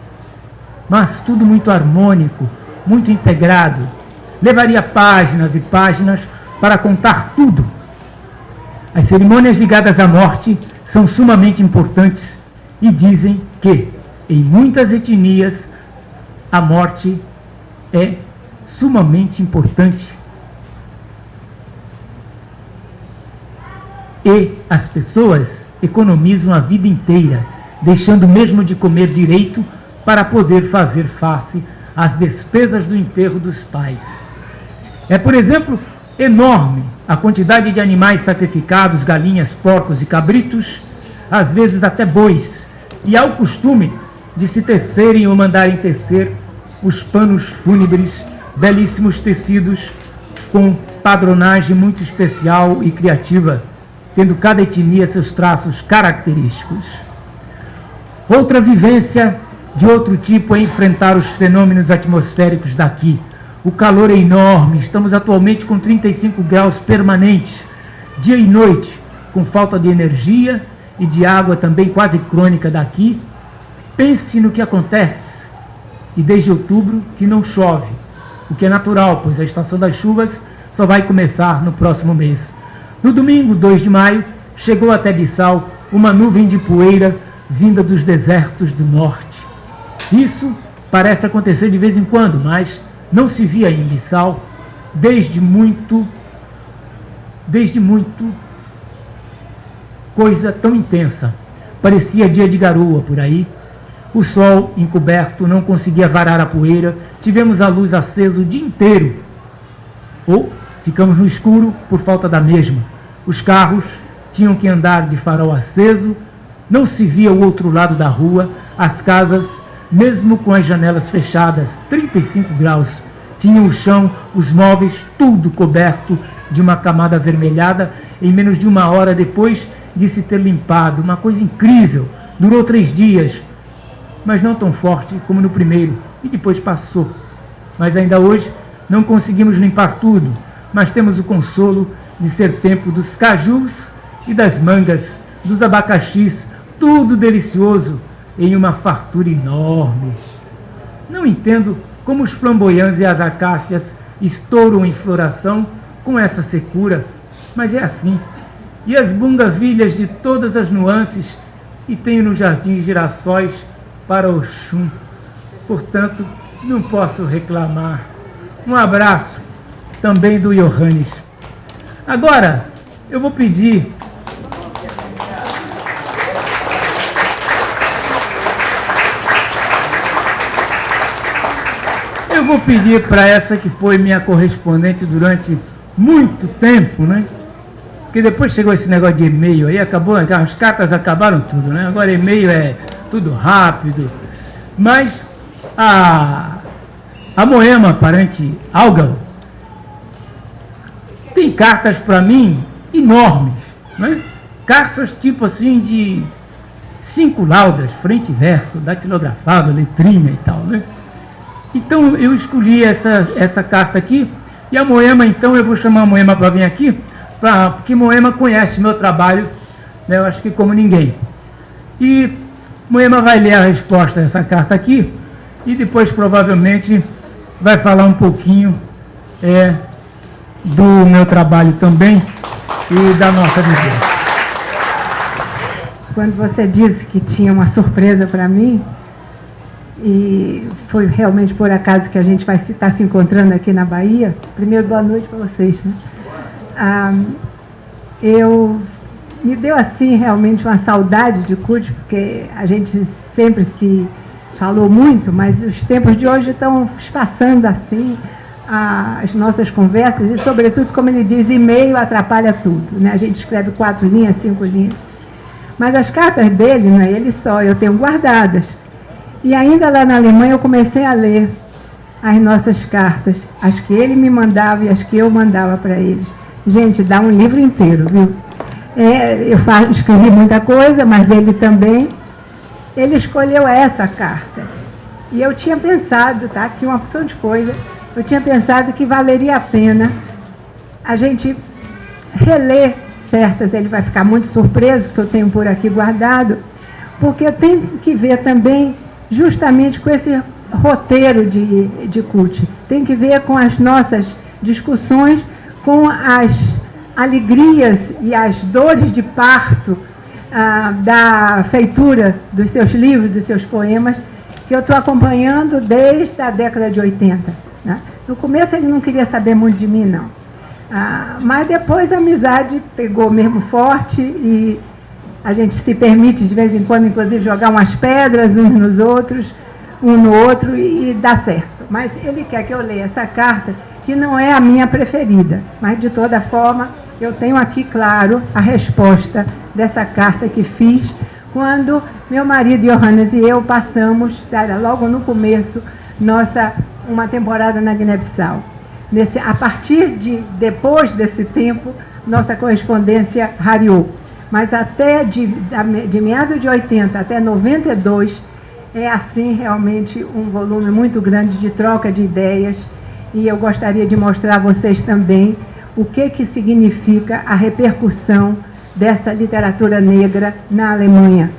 Mas tudo muito harmônico, muito integrado. Levaria páginas e páginas para contar tudo. As cerimônias ligadas à morte são sumamente importantes e dizem que, em muitas etnias, a morte é sumamente importante. E as pessoas economizam a vida inteira, deixando mesmo de comer direito para poder fazer face às despesas do enterro dos pais. É, por exemplo, enorme a quantidade de animais sacrificados, galinhas, porcos e cabritos, às vezes até bois, e há o costume de se tecerem ou mandarem tecer os panos fúnebres, belíssimos tecidos com padronagem muito especial e criativa, tendo cada etnia seus traços característicos. Outra vivência de outro tipo é enfrentar os fenômenos atmosféricos daqui. O calor é enorme, estamos atualmente com 35 graus permanentes, dia e noite, com falta de energia e de água também quase crônica daqui. Pense no que acontece, e desde outubro que não chove, o que é natural, pois a estação das chuvas só vai começar no próximo mês. No domingo, 2 de maio, chegou até Bissau uma nuvem de poeira vinda dos desertos do norte. Isso parece acontecer de vez em quando, mas não se via em Bissau desde muito coisa tão intensa. Parecia dia de garoa por aí. O sol encoberto não conseguia varar a poeira. Tivemos a luz acesa o dia inteiro. Ou ficamos no escuro por falta da mesma. Os carros tinham que andar de farol aceso. Não se via o outro lado da rua. As casas, mesmo com as janelas fechadas, 35 graus, tinham o chão, os móveis, tudo coberto de uma camada avermelhada em menos de 1 hora depois de se ter limpado. Uma coisa incrível. Durou 3 dias, mas não tão forte como no primeiro, e depois passou. Mas ainda hoje não conseguimos limpar tudo, mas temos o consolo de ser tempo dos cajus e das mangas, dos abacaxis, tudo delicioso em uma fartura enorme. Não entendo como os flamboyants e as acácias estouram em floração com essa secura, mas é assim. E as bungavilhas de todas as nuances, e tenho no jardim girassóis para Oxum. Portanto, não posso reclamar. Um abraço também do Johannes. Agora, eu vou pedir eu vou pedir para essa que foi minha correspondente durante muito tempo, né? Porque depois chegou esse negócio de e-mail aí, acabou, as cartas acabaram tudo, né? Agora e-mail é tudo rápido. Mas a Moema Parente Álgaro tem cartas para mim enormes, né? Cartas tipo assim de 5 laudas, frente e verso, datilografado, letrinha e tal, né? Então eu escolhi essa carta aqui, e a Moema, então eu vou chamar a Moema para vir aqui, porque Moema conhece meu trabalho, né, eu acho que como ninguém. E Moema vai ler a resposta dessa carta aqui, e depois provavelmente vai falar um pouquinho do meu trabalho também, e da nossa vivência. Quando você disse que tinha uma surpresa para mim, e foi realmente por acaso que a gente vai estar se encontrando aqui na Bahia. Primeiro, boa noite para vocês, né? Me deu assim realmente uma saudade de CUT, porque a gente sempre se falou muito, mas os tempos de hoje estão espaçando assim as nossas conversas, e sobretudo, como ele diz, e-mail atrapalha tudo, né? A gente escreve 4 linhas, 5 linhas. Mas as cartas dele, não é ele só, eu tenho guardadas. E ainda lá na Alemanha eu comecei a ler as nossas cartas, as que ele me mandava e as que eu mandava para eles. Gente, dá um livro inteiro, viu? Eu escrevi muita coisa, mas ele também. Ele escolheu essa carta. E eu tinha pensado, tá? Aqui uma opção de coisa. Eu tinha pensado que valeria a pena a gente reler certas. Ele vai ficar muito surpreso, que eu tenho por aqui guardado, porque eu tenho que ver também justamente com esse roteiro de CUT. Tem que ver com as nossas discussões, com as alegrias e as dores de parto da feitura dos seus livros, dos seus poemas, que eu estou acompanhando desde a década de 80. Né? No começo ele não queria saber muito de mim, não. Mas depois a amizade pegou mesmo forte e a gente se permite de vez em quando, inclusive, jogar umas pedras uns nos outros, um no outro, e dá certo. Mas ele quer que eu leia essa carta, que não é a minha preferida, mas de toda forma eu tenho aqui, claro, a resposta dessa carta que fiz quando meu marido Johannes e eu passamos, logo no começo, uma temporada na Guiné-Bissau. A partir depois desse tempo, nossa correspondência rareou. Mas até de meados de 80 até 92, é assim realmente um volume muito grande de troca de ideias, e eu gostaria de mostrar a vocês também o que significa a repercussão dessa literatura negra na Alemanha.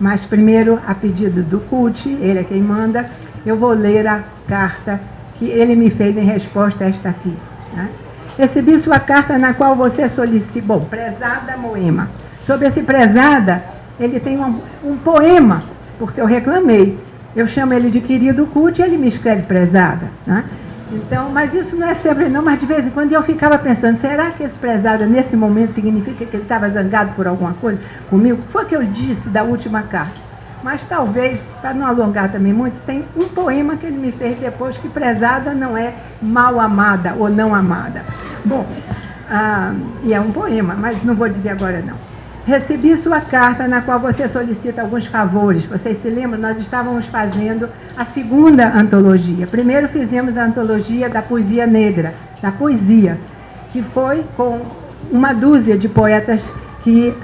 Mas primeiro, a pedido do CUT, ele é quem manda, eu vou ler a carta que ele me fez em resposta a esta aqui. Né? Recebi sua carta na qual você solicita... Bom, prezada Moema. Sobre esse prezada, ele tem um poema, porque eu reclamei. Eu chamo ele de querido CUT e ele me escreve prezada. Né? Então, mas isso não é sempre não, mas de vez em quando eu ficava pensando, será que esse prezada nesse momento significa que ele estava zangado por alguma coisa comigo? O que foi que eu disse da última carta? Mas talvez, para não alongar também muito, tem um poema que ele me fez depois, que prezada não é mal amada ou não amada. Bom, e é um poema, mas não vou dizer agora não. Recebi sua carta na qual você solicita alguns favores. Vocês se lembram? Nós estávamos fazendo a segunda antologia. Primeiro fizemos a antologia da poesia negra, da poesia, que foi com uma dúzia de poetas que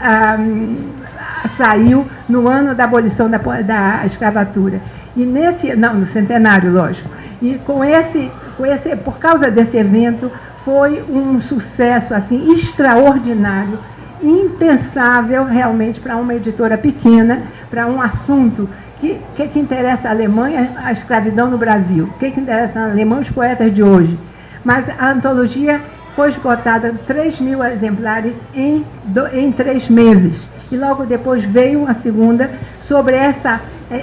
saiu no ano da abolição da escravatura. E no centenário, lógico. E por causa desse evento, foi um sucesso assim extraordinário, impensável realmente para uma editora pequena, para um assunto que interessa a Alemanha, a escravidão no Brasil, o que interessa a Alemanha, os poetas de hoje. Mas a antologia foi esgotada 3.000 exemplares em 3 meses. E logo depois veio a segunda sobre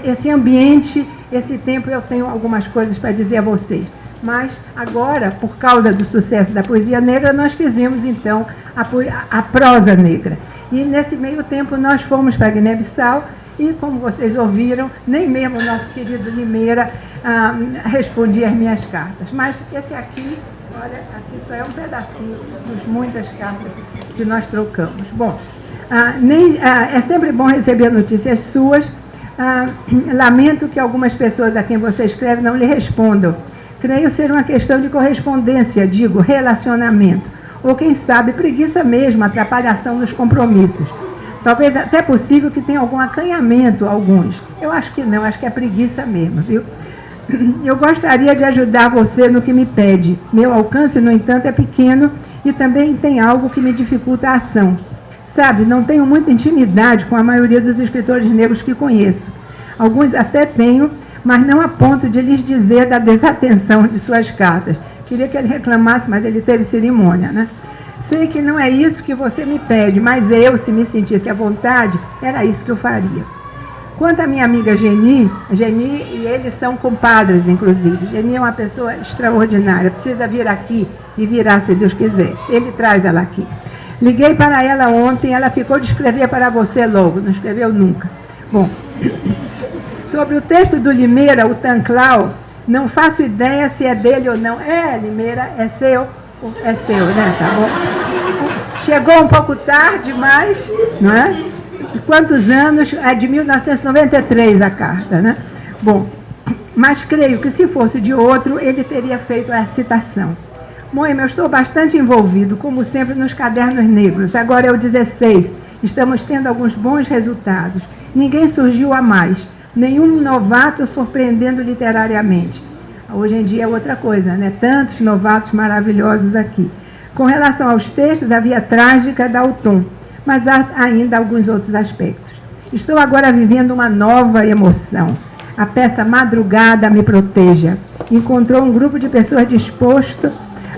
esse ambiente, esse tempo. Eu tenho algumas coisas para dizer a vocês. Mas agora, por causa do sucesso da poesia negra, nós fizemos então a prosa negra. E nesse meio tempo nós fomos para Guiné-Bissau E, como vocês ouviram, nem mesmo o nosso querido Limeira respondia às minhas cartas. Mas esse aqui, olha, aqui só é um pedacinho das muitas cartas que nós trocamos. Bom, é sempre bom receber notícias suas. Lamento que algumas pessoas a quem você escreve não lhe respondam. Creio ser uma questão de correspondência, digo, relacionamento. Ou, quem sabe, preguiça mesmo, atrapalhação nos compromissos. Talvez até possível que tenha algum acanhamento, alguns. Eu acho que não, acho que é preguiça mesmo, viu? Eu gostaria de ajudar você no que me pede. Meu alcance, no entanto, é pequeno e também tem algo que me dificulta a ação. Sabe, não tenho muita intimidade com a maioria dos escritores negros que conheço. Alguns até tenho, mas não a ponto de lhes dizer da desatenção de suas cartas. Queria que ele reclamasse, mas ele teve cerimônia, né? Sei que não é isso que você me pede, mas eu, se me sentisse à vontade, era isso que eu faria. Quanto à minha amiga Geni e eles são compadres, inclusive. Geni é uma pessoa extraordinária, precisa vir aqui e virá, se Deus quiser. Ele traz ela aqui. Liguei para ela ontem, ela ficou de escrever para você logo, não escreveu nunca. Bom, sobre o texto do Limeira, o Tanclau, não faço ideia se é dele ou não. Limeira, é seu, né? Tá bom. Chegou um pouco tarde, mas, não é? De quantos anos? É de 1993 a carta, né? Bom, mas creio que se fosse de outro, ele teria feito a citação. Moema, eu estou bastante envolvido, como sempre, nos cadernos negros. Agora é o 16. Estamos tendo alguns bons resultados. Ninguém surgiu a mais. Nenhum novato surpreendendo literariamente. Hoje em dia é outra coisa, né? Tantos novatos maravilhosos aqui. Com relação aos textos, a via trágica dá o tom, mas há ainda alguns outros aspectos. Estou agora vivendo uma nova emoção. A peça Madrugada Me Proteja encontrou um grupo de pessoas disposto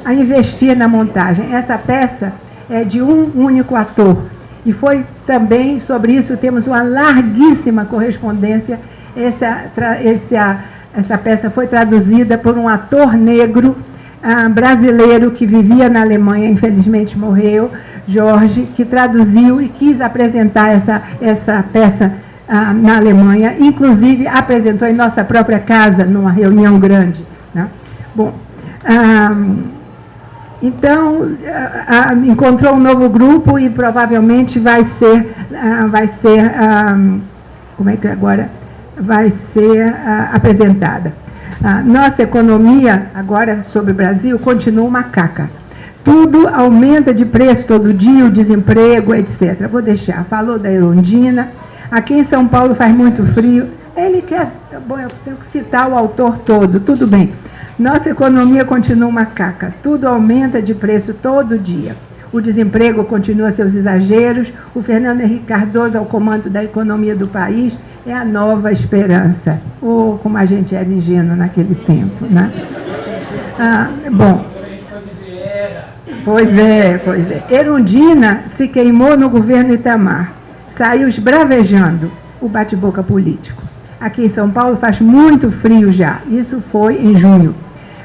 a investir na montagem. Essa peça é de um único ator. E foi também, sobre isso, temos uma larguíssima correspondência. Essa peça foi traduzida por um ator negro brasileiro que vivia na Alemanha, infelizmente morreu, Jorge, que traduziu e quis apresentar essa peça na Alemanha. Inclusive, apresentou em nossa própria casa, numa reunião grande, né? Bom, então, encontrou um novo grupo e provavelmente vai ser como é que agora? Vai ser apresentada. Nossa economia, agora sobre o Brasil, continua uma caca. Tudo aumenta de preço todo dia, o desemprego, etc. Vou deixar. Falou da Erundina. Aqui em São Paulo faz muito frio. Ele quer... Bom, eu tenho que citar o autor todo. Tudo bem. Nossa economia continua uma caca. Tudo aumenta de preço todo dia. O desemprego continua seus exageros. O Fernando Henrique Cardoso ao comando da economia do país é a nova esperança. Ou como a gente era ingênuo naquele tempo, né? Bom, pois é. Erundina se queimou no governo Itamar. Saiu esbravejando o bate-boca político. Aqui em São Paulo faz muito frio já. Isso foi em junho.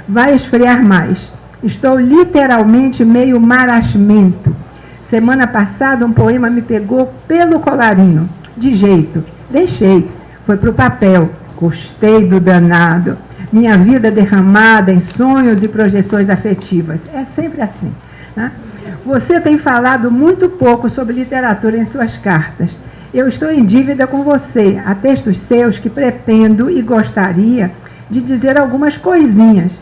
Vai esfriar mais. Estou literalmente meio marasmento. Semana passada um poema me pegou pelo colarinho. De jeito. Deixei. Foi para o papel. Gostei do danado. Minha vida derramada em sonhos e projeções afetivas. É sempre assim, né? Você tem falado muito pouco sobre literatura em suas cartas. Eu estou em dívida com você. Há textos seus que pretendo e gostaria de dizer algumas coisinhas,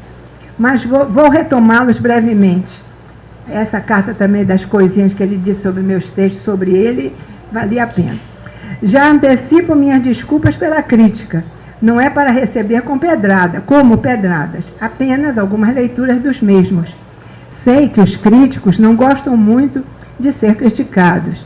mas vou retomá-los brevemente. Essa carta também das coisinhas que ele disse sobre meus textos, sobre ele, valia a pena. Já antecipo minhas desculpas pela crítica. Não é para receber como pedradas, apenas algumas leituras dos mesmos. Sei que os críticos não gostam muito de ser criticados,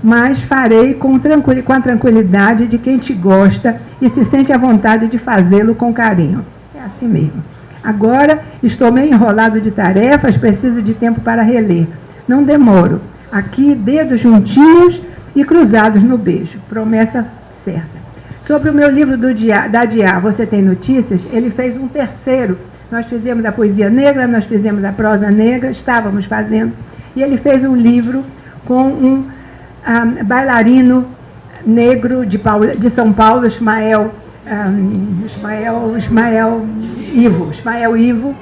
mas farei com a tranquilidade de quem te gosta e se sente à vontade de fazê-lo com carinho. É assim mesmo. Agora estou meio enrolado de tarefas, preciso de tempo para reler. Não demoro. Aqui, dedos juntinhos e cruzados no beijo. Promessa certa. Sobre o meu livro da Diá, você tem notícias? Ele fez um terceiro. Nós fizemos a poesia negra, nós fizemos a prosa negra, estávamos fazendo. E ele fez um livro com um bailarino negro de São Paulo, Ismael Ivo.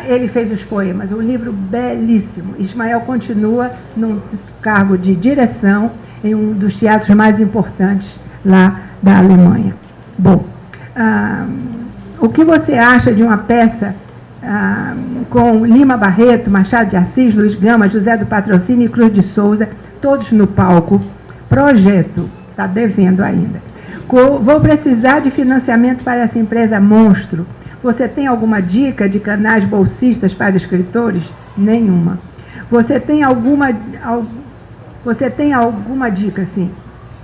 Ele fez os poemas, um livro belíssimo. Ismael continua num cargo de direção em um dos teatros mais importantes lá da Alemanha. Bom, o que você acha de uma peça com Lima Barreto, Machado de Assis, Luiz Gama, José do Patrocínio e Cruz de Souza, todos no palco? Projeto, está devendo ainda. Vou precisar de financiamento para essa empresa monstro. Você tem alguma dica de canais bolsistas para escritores? Nenhuma. Você tem alguma dica, sim?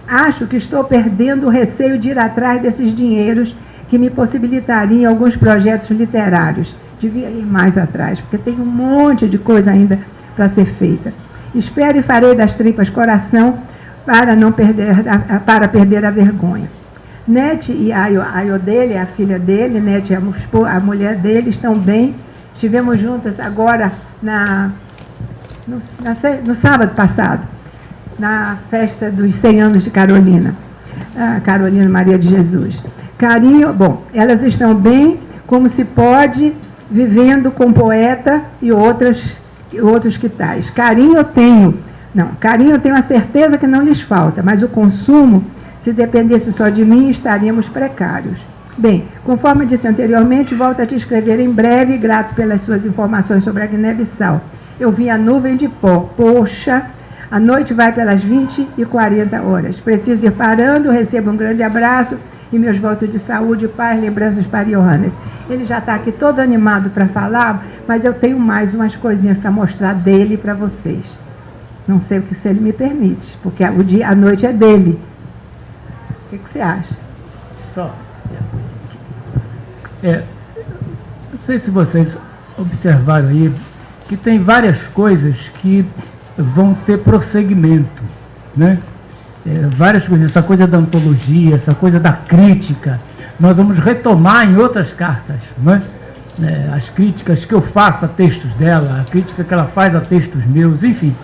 Acho que estou perdendo o receio de ir atrás desses dinheiros que me possibilitariam alguns projetos literários. Devia ir mais atrás, porque tem um monte de coisa ainda para ser feita. Espero e farei das tripas coração para perder a vergonha. Nete e Ayo dele, a filha dele, Nete e a mulher dele, estão bem. Estivemos juntas agora no sábado passado, na festa dos 100 anos de Carolina, Carolina Maria de Jesus. Carinho, bom, elas estão bem, como se pode, vivendo com poeta e outros que tais. Carinho eu tenho a certeza que não lhes falta, mas o consumo, se dependesse só de mim, estaríamos precários. Bem, conforme disse anteriormente, volto a te escrever em breve, grato pelas suas informações sobre a Guiné-Bissau. Eu vi a nuvem de pó. Poxa, a noite vai pelas 20 e 40 horas. Preciso ir parando, recebo um grande abraço e meus votos de saúde, paz, lembranças para Johannes. Ele já está aqui todo animado para falar, mas eu tenho mais umas coisinhas para mostrar dele para vocês. Não sei o que se ele me permite, porque a noite é dele. O que você acha? Só. Não sei se vocês observaram aí que tem várias coisas que vão ter prosseguimento, né? Várias coisas, essa coisa da antologia, essa coisa da crítica, nós vamos retomar em outras cartas, né? As críticas que eu faço a textos dela, a crítica que ela faz a textos meus, enfim,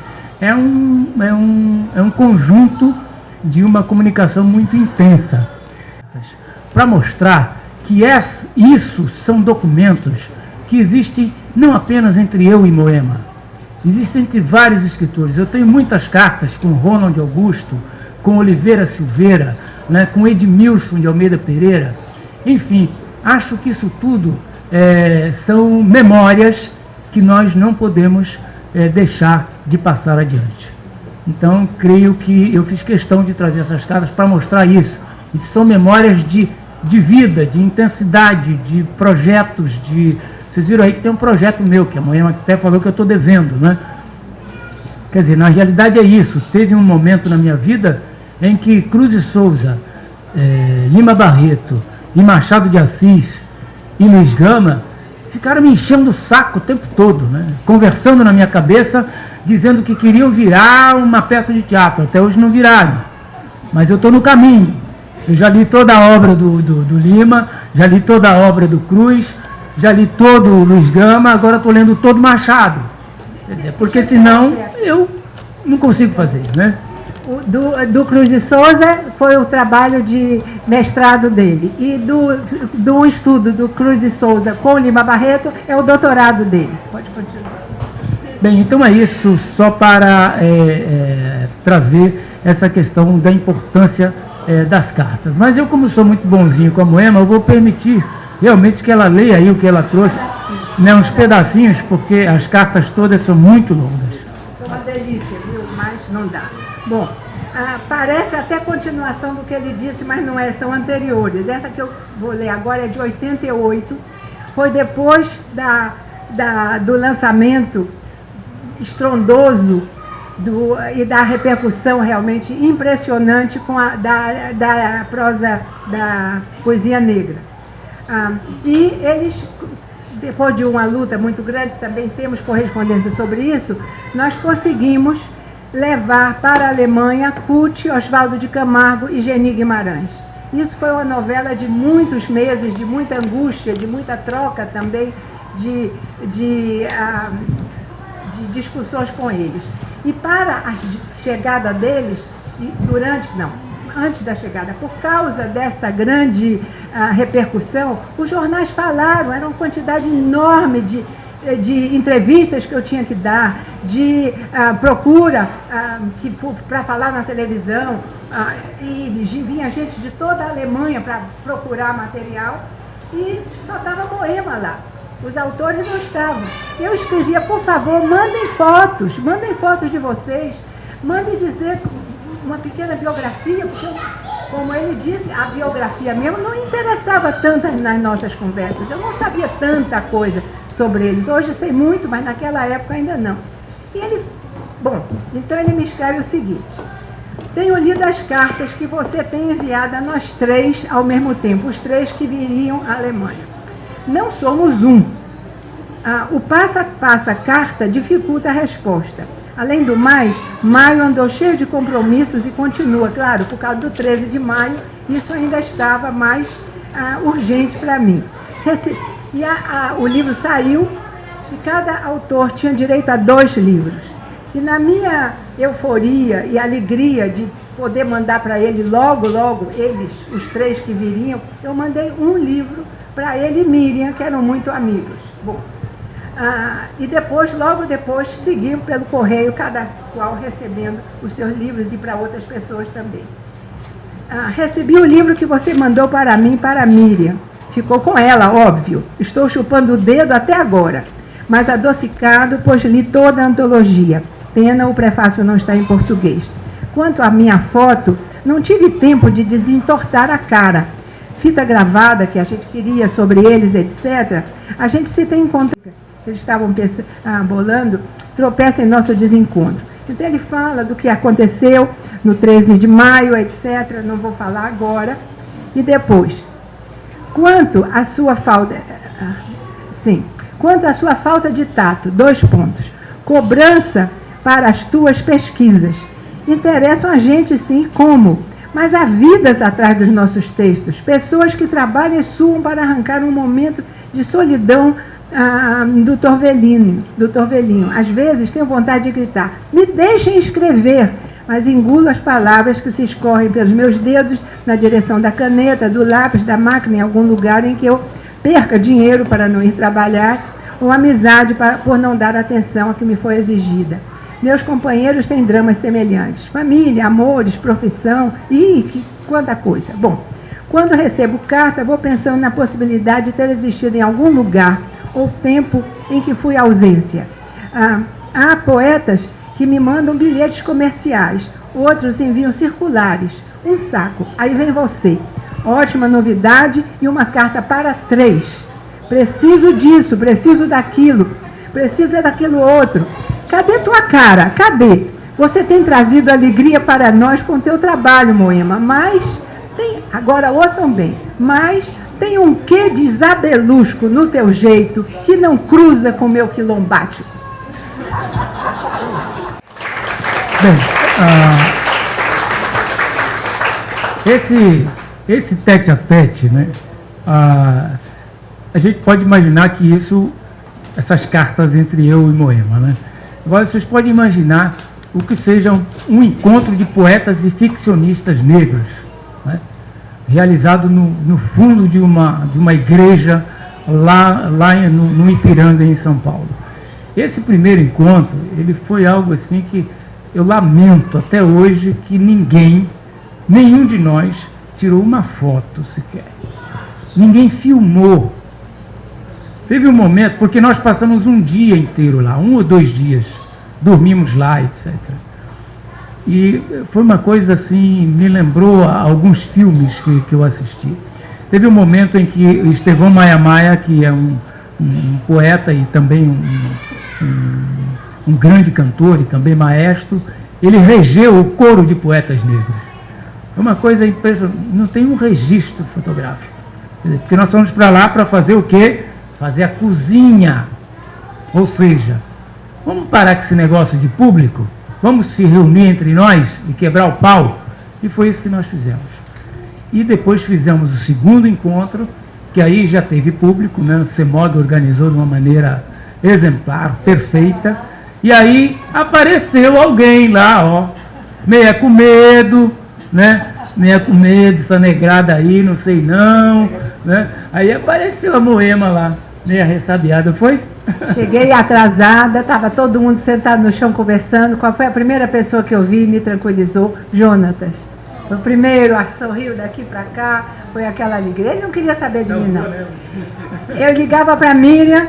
é um conjunto de uma comunicação muito intensa, para mostrar que isso são documentos que existem não apenas entre eu e Moema, existem entre vários escritores. Eu tenho muitas cartas com Ronald Augusto, com Oliveira Silveira, né, com Edmilson de Almeida Pereira. Enfim, acho que isso tudo são memórias que nós não podemos deixar de passar adiante. Então, creio que eu fiz questão de trazer essas cartas para mostrar isso. E são memórias de vida, de intensidade, de projetos, Vocês viram aí que tem um projeto meu, que a Moema até falou que eu estou devendo, né? Quer dizer, na realidade é isso. Teve um momento na minha vida em que Cruz de Souza, Lima Barreto e Machado de Assis e Luiz Gama ficaram me enchendo o saco o tempo todo, né? Conversando na minha cabeça, dizendo que queriam virar uma peça de teatro. Até hoje não viraram, mas eu estou no caminho. Eu já li toda a obra do Lima, já li toda a obra do Cruz, já li todo o Luiz Gama, agora estou lendo todo Machado. Porque senão eu não consigo fazer, né? Do Cruz de Souza foi o trabalho de mestrado dele. E do estudo do Cruz de Souza com Lima Barreto é o doutorado dele. Pode continuar. Bem, então é isso, só para trazer essa questão da importância das cartas. Mas eu, como sou muito bonzinho com a Moema, eu vou permitir realmente que ela leia aí o que ela trouxe, né, uns pedacinhos, porque as cartas todas são muito longas. É uma delícia, viu? Mas não dá. Bom, parece até continuação do que ele disse, mas não é, são anteriores. Essa que eu vou ler agora é de 88, foi depois do lançamento estrondoso e da repercussão realmente impressionante da prosa, da poesia negra. E eles, depois de uma luta muito grande, também temos correspondência sobre isso, nós conseguimos levar para a Alemanha Kut, Oswaldo de Camargo e Geni Guimarães. Isso foi uma novela de muitos meses, de muita angústia, de muita troca também, de discussões com eles. E para a chegada deles, antes da chegada. Por causa dessa grande repercussão, os jornais falaram, era uma quantidade enorme de entrevistas que eu tinha que dar, de procura para falar na televisão, e vinha gente de toda a Alemanha para procurar material, e só estava Moema lá. Os autores não estavam. Eu escrevia, por favor, mandem fotos de vocês, mandem dizer uma pequena biografia, porque, como ele disse, a biografia mesmo não interessava tanto nas nossas conversas. Eu não sabia tanta coisa sobre eles. Hoje eu sei muito, mas naquela época ainda não. E ele, então ele me escreve o seguinte: tenho lido as cartas que você tem enviado a nós três ao mesmo tempo, os três que viriam à Alemanha. Não somos um. O passo a passo, a carta, dificulta a resposta. Além do mais, maio andou cheio de compromissos e continua, claro, por causa do 13 de maio, isso ainda estava mais urgente para mim. E o livro saiu e cada autor tinha direito a 2 livros. E na minha euforia e alegria de poder mandar para ele logo, eles, os 3 que viriam, eu mandei um livro para ele e Miriam, que eram muito amigos. E depois, logo depois, seguiu pelo correio, cada qual recebendo os seus livros e para outras pessoas também. Recebi o livro que você mandou para mim e para a Miriam. Ficou com ela, óbvio. Estou chupando o dedo até agora, mas adocicado, pois li toda a antologia. Pena o prefácio não está em português. Quanto à minha foto, não tive tempo de desentortar a cara. Fita gravada que a gente queria sobre eles, etc., a gente se tem encontrado. Eles estavam bolando, tropeça em nosso desencontro. Então ele fala do que aconteceu no 13 de maio, etc., não vou falar agora. E depois, quanto à sua falta de tato, 2 pontos. Cobrança para as tuas pesquisas. Interessam a gente, sim, como? Mas há vidas atrás dos nossos textos, pessoas que trabalham e suam para arrancar um momento de solidão do Torvelinho. Às vezes tenho vontade de gritar, me deixem escrever, mas engulo as palavras que se escorrem pelos meus dedos na direção da caneta, do lápis, da máquina, em algum lugar em que eu perca dinheiro para não ir trabalhar, ou amizade por não dar atenção a que me foi exigida. Meus companheiros têm dramas semelhantes. Família, amores, profissão e quanta coisa. Quando recebo carta, vou pensando na possibilidade de ter existido em algum lugar ou tempo em que fui ausência. Há poetas que me mandam bilhetes comerciais, outros enviam circulares. Um saco. Aí vem você. Ótima novidade e uma carta para 3. Preciso disso, preciso daquilo, preciso daquilo outro. Cadê tua cara? Cadê? Você tem trazido alegria para nós com teu trabalho, Moema, mas agora ouçam bem, mas tem um quê de isabelusco no teu jeito que não cruza com meu quilombate. Bem, esse tete a tete, né? A gente pode imaginar que essas cartas entre eu e Moema, né? Agora vocês podem imaginar o que seja um encontro de poetas e ficcionistas negros, né? Realizado no fundo de uma igreja lá no Ipiranga, em São Paulo. Esse primeiro encontro, ele foi algo assim que eu lamento até hoje que nenhum de nós tirou uma foto sequer. Ninguém filmou. Teve um momento, porque nós passamos um dia inteiro lá, 1 ou 2 dias, dormimos lá, etc. E foi uma coisa assim, me lembrou alguns filmes que eu assisti. Teve um momento em que Estevão Maia Maia, que é um poeta e também um grande cantor e também maestro, ele regeu o coro de poetas negros. É uma coisa impressionante, não tem um registro fotográfico. Porque nós fomos para lá para fazer o quê? Fazer a cozinha. Ou seja, vamos parar com esse negócio de público, vamos se reunir entre nós e quebrar o pau. E foi isso que nós fizemos. E depois fizemos o segundo encontro, que aí já teve público, né? O CEMOD organizou de uma maneira exemplar, perfeita. E aí apareceu alguém lá, ó, meia com medo, né? não ia comer dessa negrada aí, não sei não, né? Aí apareceu a Moema lá, meia ressabiada, foi? Cheguei atrasada, estava todo mundo sentado no chão conversando. Qual foi a primeira pessoa que eu vi e me tranquilizou? Jonatas. Foi o primeiro, sorriu daqui para cá, foi aquela alegria. Ele não queria saber de mim, não. Eu ligava para Miriam,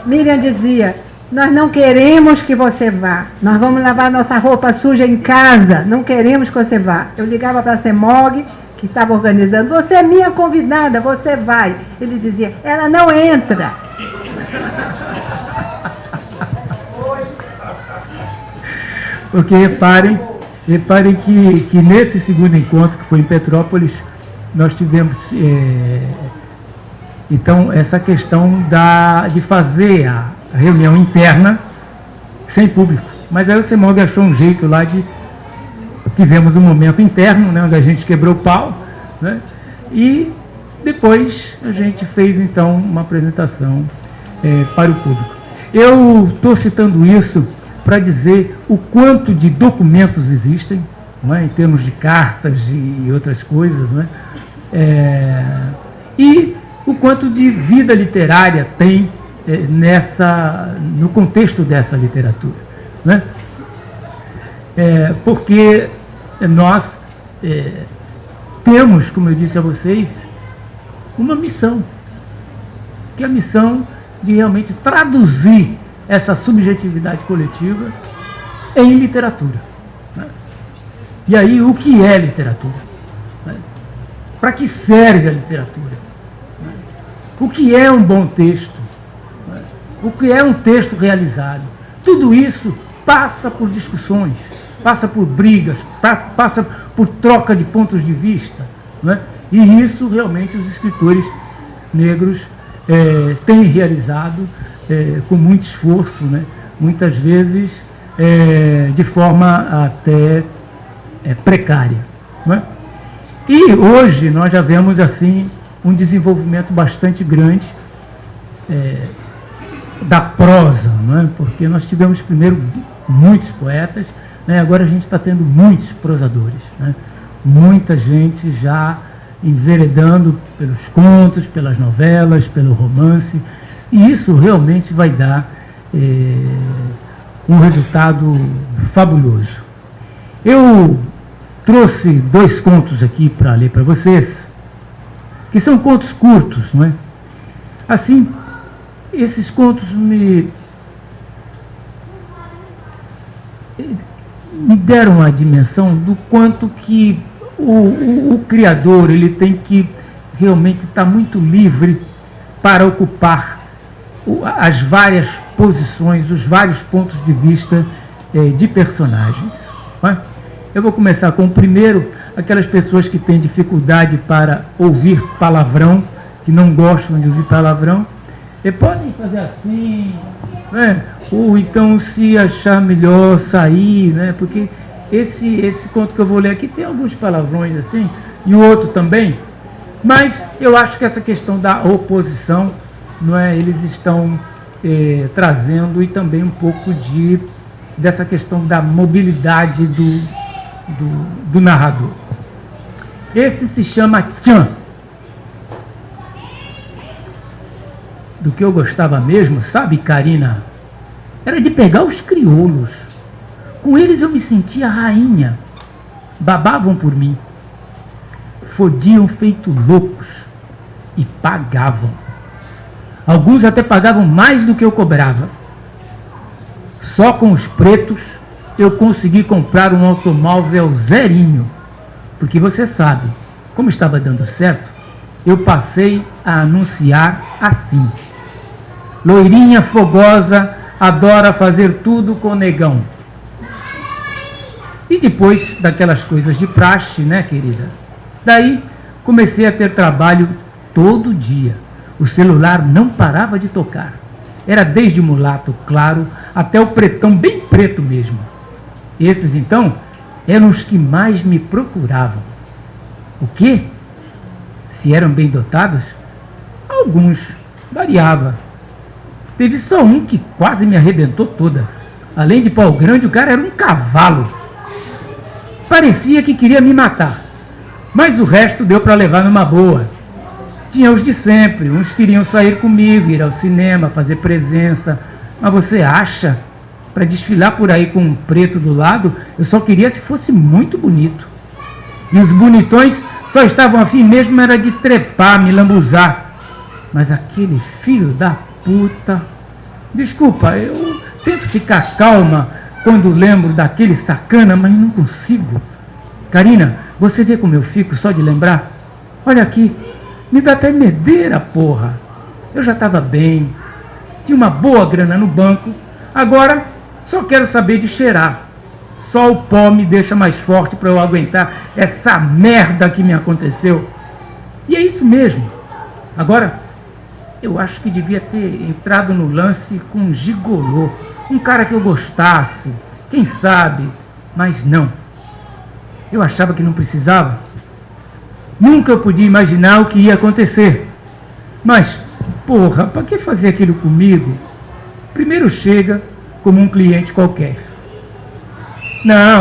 Miriam dizia: nós não queremos que você vá, nós vamos lavar nossa roupa suja em casa, não queremos que você vá. Eu ligava para a Semog, que estava organizando: você é minha convidada, você vai. Ele dizia: ela não entra. Porque reparem que nesse segundo encontro, que foi em Petrópolis, nós tivemos então essa questão de fazer a reunião interna sem público. Mas aí o Semog achou um jeito lá tivemos um momento interno, né, onde a gente quebrou o pau, né, e depois a gente fez então uma apresentação para o público. Eu estou citando isso para dizer o quanto de documentos existem, não é, em termos de cartas e outras coisas, não é, e o quanto de vida literária tem no contexto dessa literatura, né? Porque nós temos, como eu disse a vocês, uma missão, que é a missão de realmente traduzir essa subjetividade coletiva em literatura, né? E aí, o que é literatura? Né? Para que serve a literatura? Né? O que é um bom texto? Né? O que é um texto realizado? Tudo isso passa por discussões, passa por brigas, passa por troca de pontos de vista, né? E isso realmente os escritores negros têm realizado com muito esforço, né? Muitas vezes de forma até precária, né? E hoje nós já vemos assim um desenvolvimento bastante grande da prosa, né? Porque nós tivemos primeiro muitos poetas, né? Agora a gente está tendo muitos prosadores, né? Muita gente já enveredando pelos contos, pelas novelas, pelo romance. E isso realmente vai dar um resultado fabuloso. Eu trouxe 2 contos aqui para ler para vocês, que são contos curtos, não é? Assim, esses contos me deram a dimensão do quanto que o criador ele tem que realmente estar muito livre para ocupar as várias posições, os vários pontos de vista de personagens. Né? Eu vou começar com o primeiro, aquelas pessoas que têm dificuldade para ouvir palavrão, que não gostam de ouvir palavrão, podem fazer assim, né? Ou então se achar melhor sair, né? Porque esse conto que eu vou ler aqui tem alguns palavrões assim, e o outro também, mas eu acho que essa questão da oposição, não é, eles estão trazendo, e também um pouco dessa questão da mobilidade do narrador. Esse se chama Tchan. Do que eu gostava mesmo, sabe, Karina? Era de pegar os crioulos. Com eles eu me sentia rainha. Babavam por mim. Fodiam feito loucos. E pagavam. Alguns até pagavam mais do que eu cobrava. Só com os pretos eu consegui comprar um automóvel zerinho. Porque você sabe, como estava dando certo, eu passei a anunciar assim: loirinha fogosa adora fazer tudo com negão. E depois daquelas coisas de praxe, né, querida? Daí comecei a ter trabalho todo dia. O celular não parava de tocar. Era desde o mulato claro até o pretão bem preto mesmo. Esses, então, eram os que mais me procuravam. O quê? Se eram bem dotados? Alguns. Variava. Teve só um que quase me arrebentou toda. Além de pau grande, o cara era um cavalo. Parecia que queria me matar. Mas o resto deu para levar numa boa. Tinha os de sempre, uns queriam sair comigo, ir ao cinema, fazer presença. Mas você acha? Para desfilar por aí com um preto do lado, eu só queria se fosse muito bonito. E os bonitões só estavam afim mesmo era de trepar, me lambuzar. Mas aquele filho da puta... Desculpa, eu tento ficar calma quando lembro daquele sacana, mas não consigo. Karina, você vê como eu fico só de lembrar? Olha aqui, me dá até medeira, porra. Eu já estava bem, tinha uma boa grana no banco, agora só quero saber de cheirar. Só o pó me deixa mais forte para eu aguentar essa merda que me aconteceu. E é isso mesmo. Agora, eu acho que devia ter entrado no lance com um gigolô, um cara que eu gostasse, quem sabe, mas não. Eu achava que não precisava. Nunca eu podia imaginar o que ia acontecer. Mas, porra, para que fazer aquilo comigo? Primeiro chega como um cliente qualquer.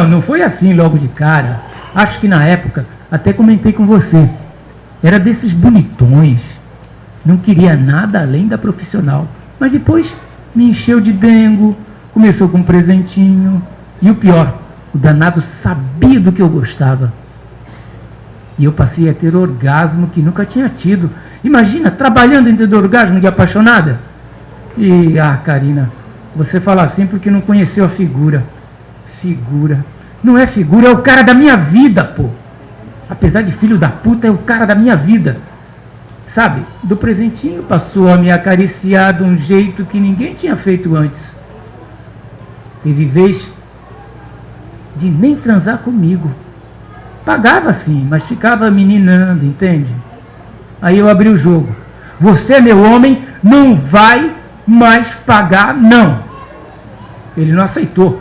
Não foi assim logo de cara. Acho que na época até comentei com você. Era desses bonitões. Não queria nada além da profissional. Mas depois me encheu de dengo, começou com um presentinho. E o pior, o danado sabia do que eu gostava. E eu passei a ter orgasmo que nunca tinha tido. Imagina, trabalhando em ter orgasmo de apaixonada. E, Karina, você fala assim porque não conheceu a figura. Figura. Não é figura, é o cara da minha vida, pô. Apesar de filho da puta, é o cara da minha vida. Sabe, do presentinho passou a me acariciar de um jeito que ninguém tinha feito antes. Teve vez de nem transar comigo. Pagava sim, mas ficava meninando, entende? Aí eu abri o jogo. Você, meu homem, não vai mais pagar, não. Ele não aceitou.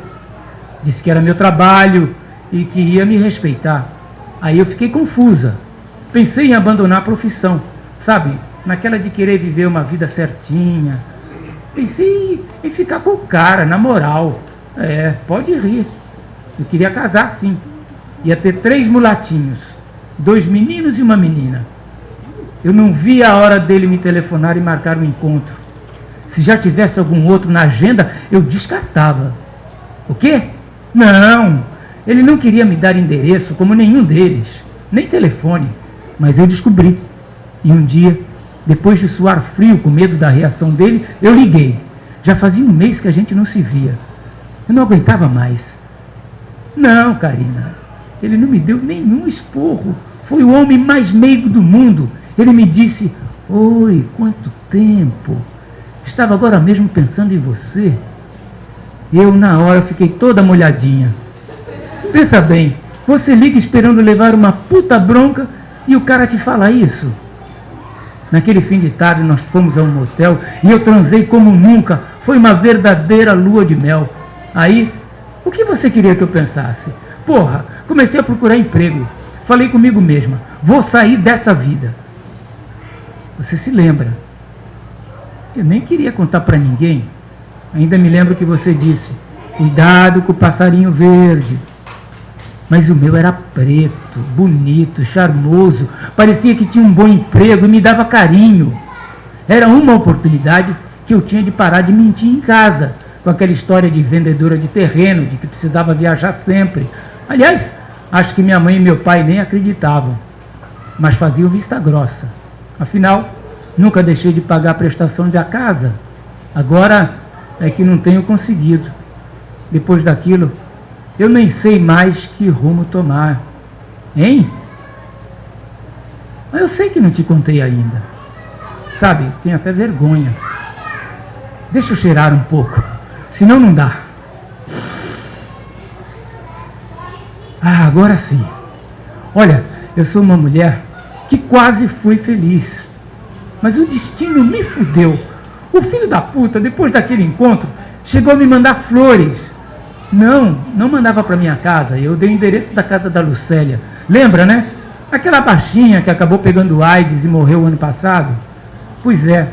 Disse que era meu trabalho e que ia me respeitar. Aí eu fiquei confusa. Pensei em abandonar a profissão, sabe? Naquela de querer viver uma vida certinha. Pensei em ficar com o cara, na moral. Pode rir. Eu queria casar, sim. Ia ter 3 mulatinhos, 2 meninos e uma menina. Eu não vi a hora dele me telefonar e marcar um encontro. Se já tivesse algum outro na agenda, eu descartava. O quê? Não, ele não queria me dar endereço como nenhum deles, nem telefone. Mas eu descobri. E um dia, depois de suar frio com medo da reação dele, eu liguei. Já fazia 1 mês que a gente não se via. Eu não aguentava mais. Não, Karina, ele não me deu nenhum esporro. Foi o homem mais meigo do mundo. Ele me disse: oi, quanto tempo. Estava agora mesmo pensando em você. Eu, na hora, fiquei toda molhadinha. Pensa bem, você liga esperando levar uma puta bronca e o cara te fala isso. Naquele fim de tarde nós fomos a um motel e eu transei como nunca. Foi uma verdadeira lua de mel. Aí, o que você queria que eu pensasse? Porra, comecei a procurar emprego. Falei comigo mesma, vou sair dessa vida. Você se lembra? Eu nem queria contar pra ninguém. Ainda me lembro que você disse: cuidado com o passarinho verde. Mas o meu era preto, bonito, charmoso. Parecia que tinha um bom emprego e me dava carinho. Era uma oportunidade que eu tinha de parar de mentir em casa, com aquela história de vendedora de terreno, de que precisava viajar sempre. Aliás, acho que minha mãe e meu pai nem acreditavam, mas faziam vista grossa. Afinal, nunca deixei de pagar a prestação da casa. Agora é que não tenho conseguido. Depois daquilo, eu nem sei mais que rumo tomar. Hein? Mas eu sei que não te contei ainda. Sabe, tenho até vergonha. Deixa eu cheirar um pouco, senão não dá. Agora sim. Olha, eu sou uma mulher que quase fui feliz. Mas o destino me fudeu. O filho da puta, depois daquele encontro, chegou a me mandar flores. Não mandava para minha casa. Eu dei o endereço da casa da Lucélia. Lembra, né? Aquela baixinha que acabou pegando AIDS e morreu ano passado. Pois é,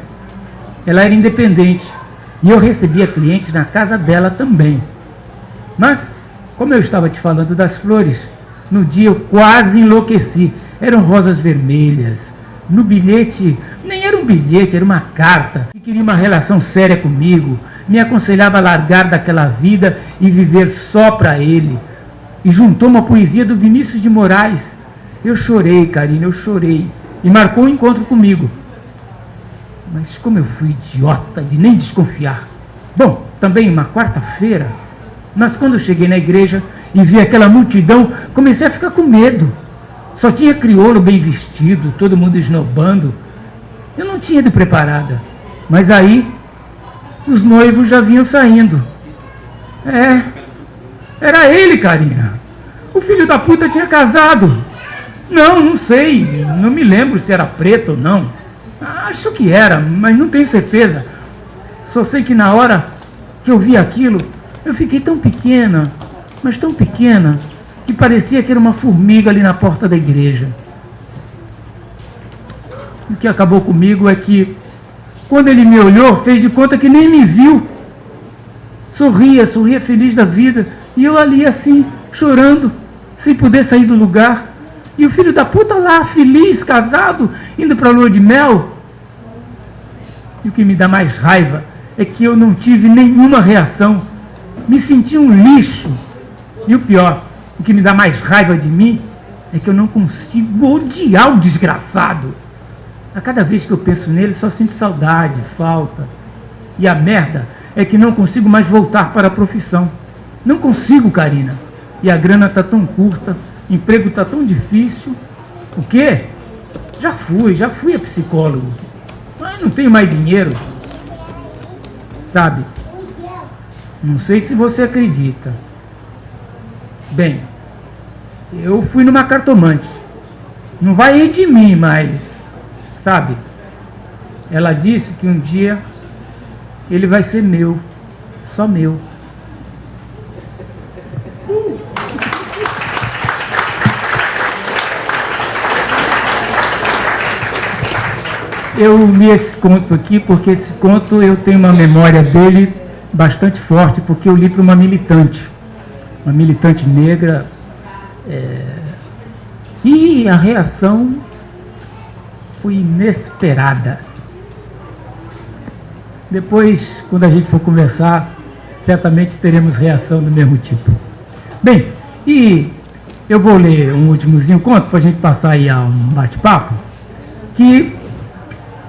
ela era independente e eu recebia clientes na casa dela também. Mas, como eu estava te falando das flores, no dia eu quase enlouqueci. eram rosas vermelhas. No bilhete, nem era um bilhete, era uma carta, que queria uma relação séria comigo, me aconselhava a largar daquela vida e viver só para ele. E juntou uma poesia do Vinícius de Moraes. Eu chorei, Karina, eu chorei. E marcou um encontro comigo. Mas como eu fui idiota de nem desconfiar. Bom, também uma quarta-feira, mas quando eu cheguei na igreja e vi aquela multidão, comecei a ficar com medo. Só tinha crioulo bem vestido, todo mundo esnobando. Eu não tinha ido preparada. Mas aí, os noivos já vinham saindo. Era ele, Karina. O filho da puta tinha casado. Não sei, não me lembro se era preto ou não. Acho que era, mas não tenho certeza. Só sei que na hora que eu vi aquilo, eu fiquei tão pequena, mas tão pequena, que parecia que era uma formiga ali na porta da igreja. O que acabou comigo é que, quando ele me olhou, fez de conta que nem me viu. Sorria feliz da vida, e eu ali assim, chorando, sem poder sair do lugar. E o filho da puta lá, feliz, casado, indo para a lua de mel. E o que me dá mais raiva é que eu não tive nenhuma reação. Me senti um lixo. E o pior, o que me dá mais raiva de mim é que eu não consigo odiar o desgraçado. A cada vez que eu penso nele, só sinto saudade, falta. E a merda é que não consigo mais voltar para a profissão. Não consigo, Karina. E a grana tá tão curta, emprego tá tão difícil. O quê? Já fui a psicólogo. Mas não tenho mais dinheiro. Sabe? Não sei se você acredita. Bem, eu fui numa cartomante. Não vai ir de mim, mas... Sabe? Ela disse que um dia ele vai ser meu. Só meu. Eu li esse conto aqui porque esse conto eu tenho uma memória dele bastante forte, porque eu li para uma militante negra, e a reação foi inesperada. Depois, quando a gente for conversar, certamente teremos reação do mesmo tipo. Bem, e eu vou ler um últimozinho conto para a gente passar aí a um bate-papo, que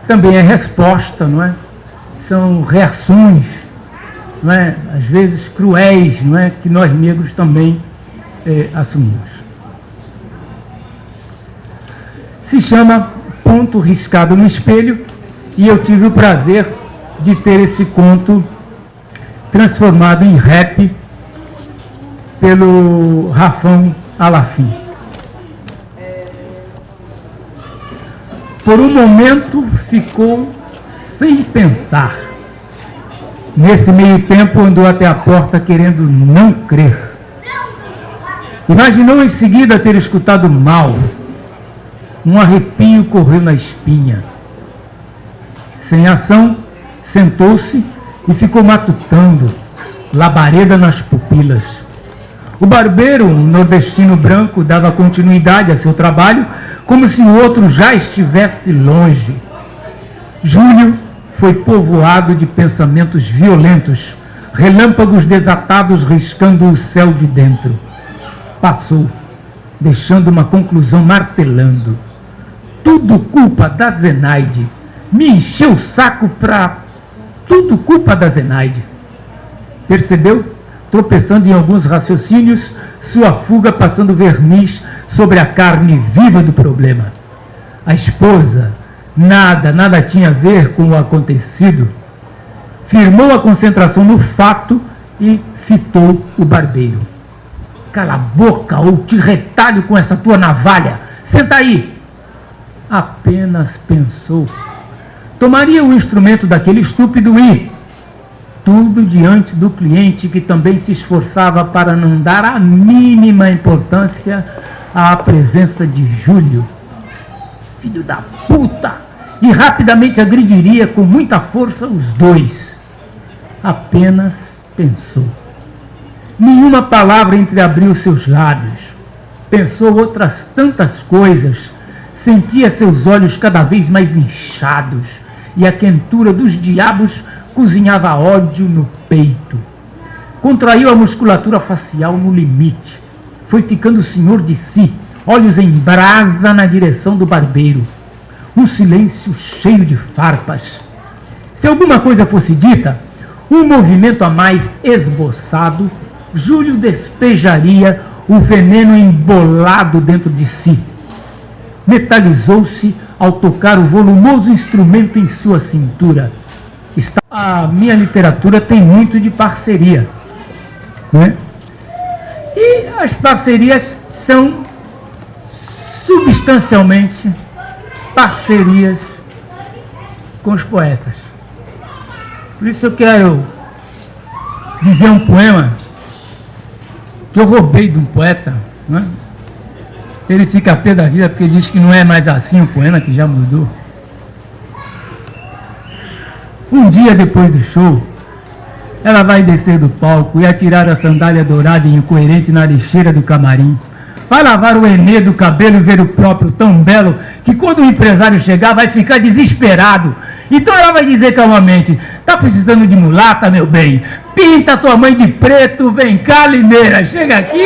também é resposta, não é? São reações, não é? Às vezes cruéis, não é? Que nós negros também assumimos. Se chama Ponto Riscado no Espelho, e eu tive o prazer de ter esse conto transformado em rap pelo Rafão Alafim. Por um momento ficou sem pensar. Nesse meio tempo andou até a porta querendo não crer. Imaginou em seguida ter escutado mal. Um arrepio correu na espinha. Sem ação, sentou-se e ficou matutando, labareda nas pupilas. O barbeiro, um nordestino branco, dava continuidade a seu trabalho, como se o outro já estivesse longe. Júlio foi povoado de pensamentos violentos, relâmpagos desatados riscando o céu de dentro. Passou, deixando uma conclusão martelando. Tudo culpa da Zenaide. Me encheu o saco pra... Tudo culpa da Zenaide. Percebeu? Tropeçando em alguns raciocínios, sua fuga passando verniz sobre a carne viva do problema. A esposa, nada tinha a ver com o acontecido. Firmou a concentração no fato e fitou o barbeiro. Cala a boca ou te retalho com essa tua navalha. Senta aí. Apenas pensou. Tomaria o instrumento daquele estúpido e... Tudo diante do cliente, que também se esforçava para não dar a mínima importância à presença de Júlio. Filho da puta! E rapidamente agrediria com muita força os dois. Apenas pensou. Nenhuma palavra entreabriu seus lábios. Pensou outras tantas coisas, sentia seus olhos cada vez mais inchados e a quentura dos diabos cozinhava ódio no peito. Contraiu a musculatura facial no limite. Foi ficando senhor de si, olhos em brasa na direção do barbeiro. Um silêncio cheio de farpas. Se alguma coisa fosse dita, um movimento a mais esboçado, Júlio despejaria o veneno embolado dentro de si. Metalizou-se ao tocar o volumoso instrumento em sua cintura. A minha literatura tem muito de parceria, né? E as parcerias são substancialmente parcerias com os poetas. Por isso eu quero dizer um poema que eu roubei de um poeta, né? Ele fica a pé da vida porque diz que não é mais assim o poema, que já mudou. Um dia depois do show, ela vai descer do palco e atirar a sandália dourada e incoerente na lixeira do camarim. Vai lavar o enê do cabelo e ver o próprio tão belo que quando o empresário chegar vai ficar desesperado. Então ela vai dizer calmamente: tá precisando de mulata, meu bem? Pinta tua mãe de preto, vem cá, Limeira, chega aqui.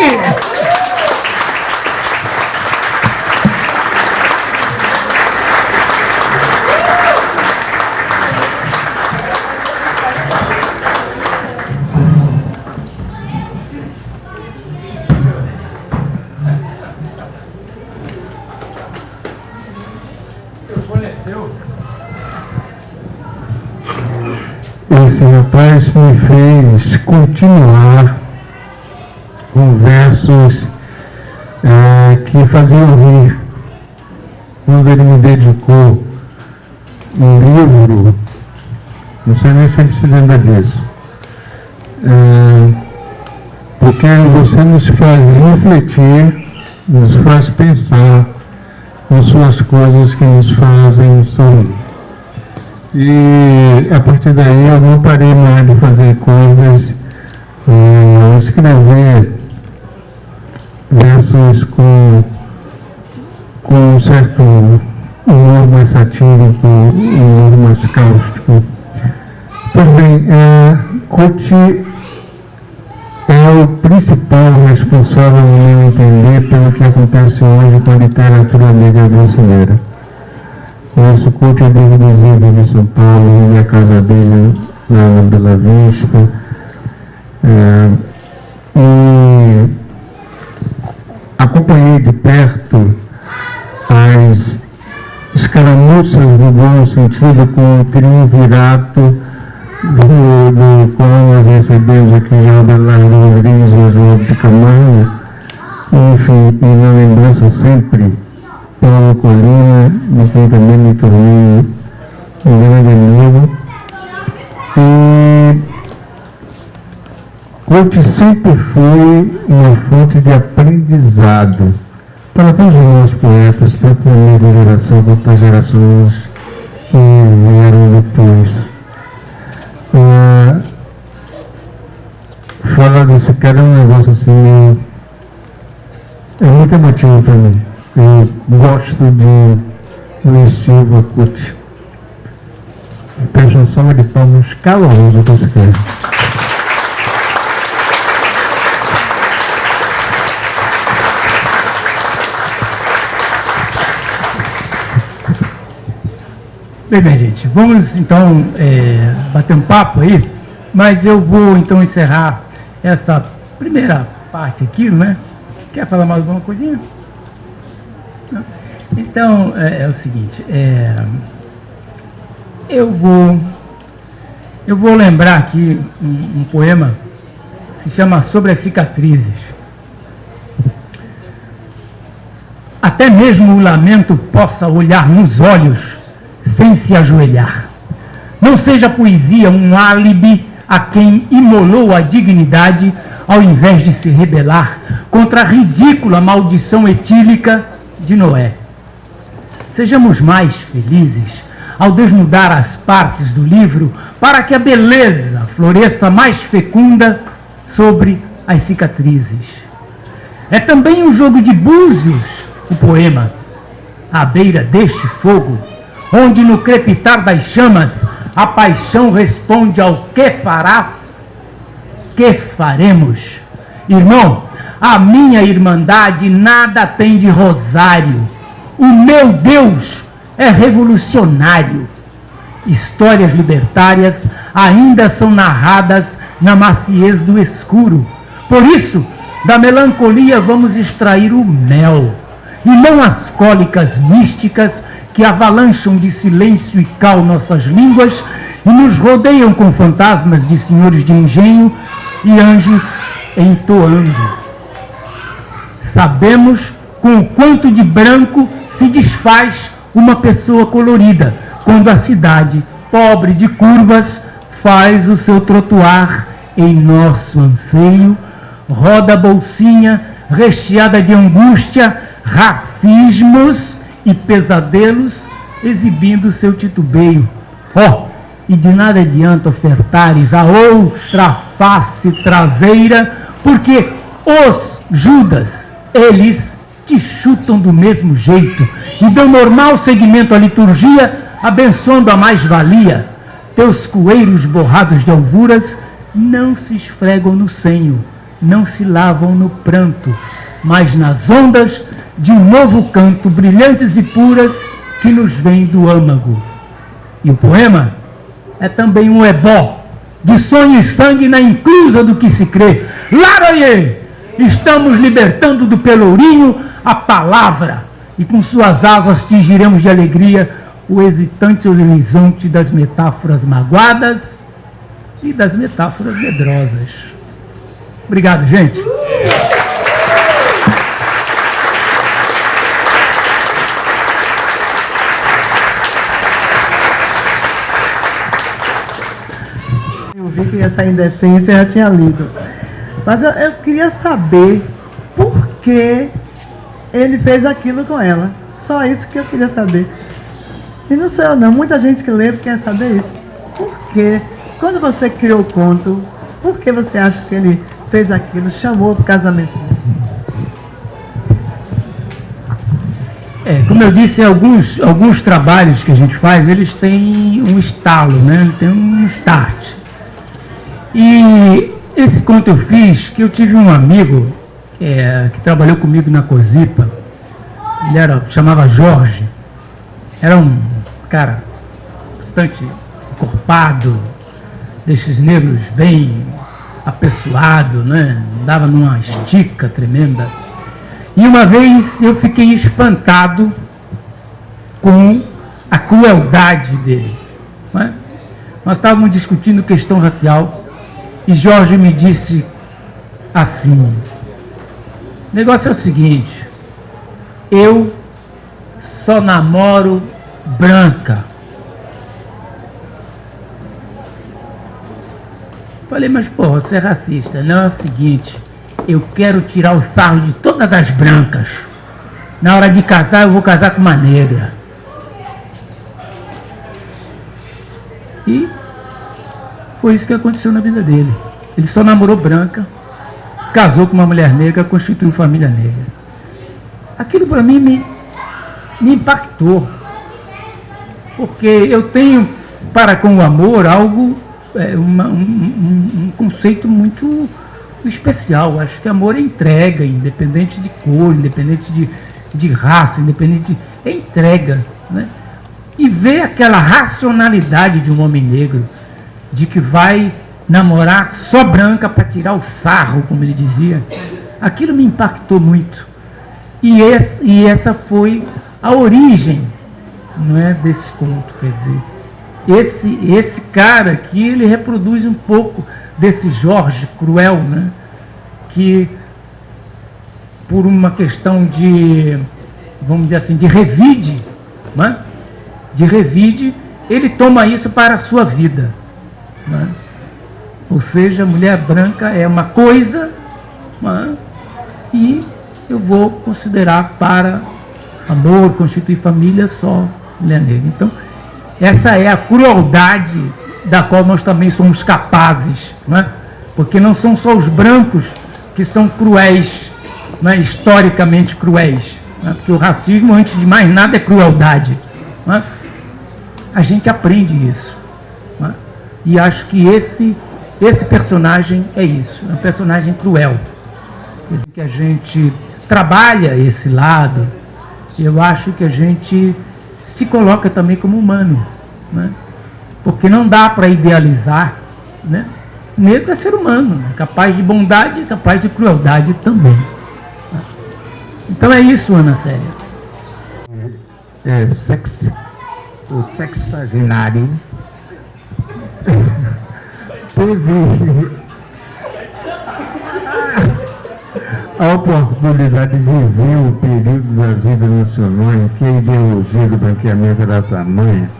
Esse rapaz me fez continuar com versos que faziam rir. Quando ele me dedicou um livro, não sei nem se ele se lembra disso, porque você nos faz refletir, nos faz pensar com suas coisas que nos fazem sorrir. E a partir daí eu não parei mais de fazer coisas, escrever versos com um certo humor mais satírico, humor mais cáustico. Pois bem, Couty é o principal responsável, no meu entender, pelo que acontece hoje com a literatura negra brasileira. Conheço o Couty desde os anos de São Paulo, na casa dele, lá na Bela Vista. E acompanhei de perto as escaramuças, no bom sentido, com o triunvirato do qual nós recebemos aqui em Abelardo Rodrigues e João de Camargo. Enfim, e na lembrança sempre Paulo Colina, de quem também me tornei um grande amigo. E Couty sempre foi uma fonte de aprendizado para todos nós poetas, tanto na minha geração quanto nas gerações que vieram depois. Falar desse cara é um negócio assim, é muito emotivo para mim. Eu gosto de Luiz Silva Couty. Peço uma salva de palmas calorosa para esse cara. Bem, gente, vamos então bater um papo aí, mas eu vou então encerrar essa primeira parte aqui, né? Quer falar mais alguma coisinha? Não? Então, é o seguinte, eu vou lembrar aqui um poema que se chama Sobre as Cicatrizes. Até mesmo o lamento possa olhar nos olhos sem se ajoelhar. Não seja a poesia um álibi a quem imolou a dignidade ao invés de se rebelar contra a ridícula maldição etílica de Noé. Sejamos mais felizes ao desnudar as partes do livro para que a beleza floresça mais fecunda sobre as cicatrizes. É também um jogo de búzios o poema. à beira deste fogo, onde no crepitar das chamas a paixão responde ao que farás, que faremos. Irmão, a minha irmandade nada tem de rosário. O meu Deus é revolucionário. Histórias libertárias ainda são narradas na maciez do escuro. Por isso, da melancolia vamos extrair o mel, e não as cólicas místicas que avalancham de silêncio e cal nossas línguas e nos rodeiam com fantasmas de senhores de engenho e anjos entoando. Sabemos com o quanto de branco se desfaz uma pessoa colorida, quando a cidade, pobre de curvas, faz o seu trotuar em nosso anseio, roda a bolsinha recheada de angústia, racismos e pesadelos, exibindo seu titubeio. E de nada adianta ofertares a outra face traseira, porque os Judas, eles te chutam do mesmo jeito e dão normal seguimento à liturgia, abençoando a mais-valia. Teus coeiros borrados de alvuras não se esfregam no senho, não se lavam no pranto, mas nas ondas de um novo canto, brilhantes e puras, que nos vem do âmago. E o poema é também um ebó, de sonho e sangue na inclusa do que se crê. Laroye! Estamos libertando do pelourinho a palavra, e com suas asas tingiremos de alegria o hesitante horizonte das metáforas magoadas e das metáforas medrosas. Obrigado, gente. Eu vi que ia sair da essência, eu já tinha lido. Mas eu queria saber por que ele fez aquilo com ela. Só isso que eu queria saber. E não sei não, muita gente que lê quer saber isso. Por quê? Quando você criou o conto, por que você acha que ele fez aquilo, chamou para o casamento? Como eu disse, alguns trabalhos que a gente faz, eles têm um estalo, né? Tem um start. E esse conto eu fiz, que eu tive um amigo que trabalhou comigo na Cosipa. Ele chamava Jorge. Era um cara bastante encorpado, desses negros bem apessoado, né? Andava numa estica tremenda. E uma vez eu fiquei espantado com a crueldade dele. Né? Nós estávamos discutindo questão racial e Jorge me disse assim: o negócio é o seguinte, eu só namoro branca. Falei, mas porra, você é racista. Não, é o seguinte, eu quero tirar o sarro de todas as brancas. Na hora de casar, eu vou casar com uma negra. E foi isso que aconteceu na vida dele. Ele só namorou branca, casou com uma mulher negra, constituiu família negra. Aquilo para mim me impactou. Porque eu tenho para com o amor algo, um conceito muito especial. Acho que amor é entrega, independente de cor, independente de raça, independente de... é entrega, né? E ver aquela racionalidade de um homem negro, de que vai namorar só branca para tirar o sarro, como ele dizia, aquilo me impactou muito. E essa foi a origem, não é, desse conto. Quer dizer, esse cara aqui, ele reproduz um pouco desse Jorge cruel, né? Que por uma questão de, vamos dizer assim, de revide, né? De revide, ele toma isso para a sua vida, né? Ou seja, mulher branca é uma coisa, né? E eu vou considerar para amor, constituir família, só mulher negra. Então, essa é a crueldade da qual nós também somos capazes, né? Porque não são só os brancos que são cruéis, né? Historicamente cruéis. né? Porque o racismo, antes de mais nada, é crueldade. Né? A gente aprende isso. Né? E acho que esse personagem é isso, é um personagem cruel. Quer dizer, que a gente trabalha esse lado, eu acho que a gente se coloca também como humano, né? Porque não dá para idealizar, né? Negro é ser humano, né? Capaz de bondade, capaz de crueldade também. Então é isso, Ana Célia. O sexagenário teve a oportunidade de viver o período da vida nacional em que a ideologia do branqueamento era tamanha.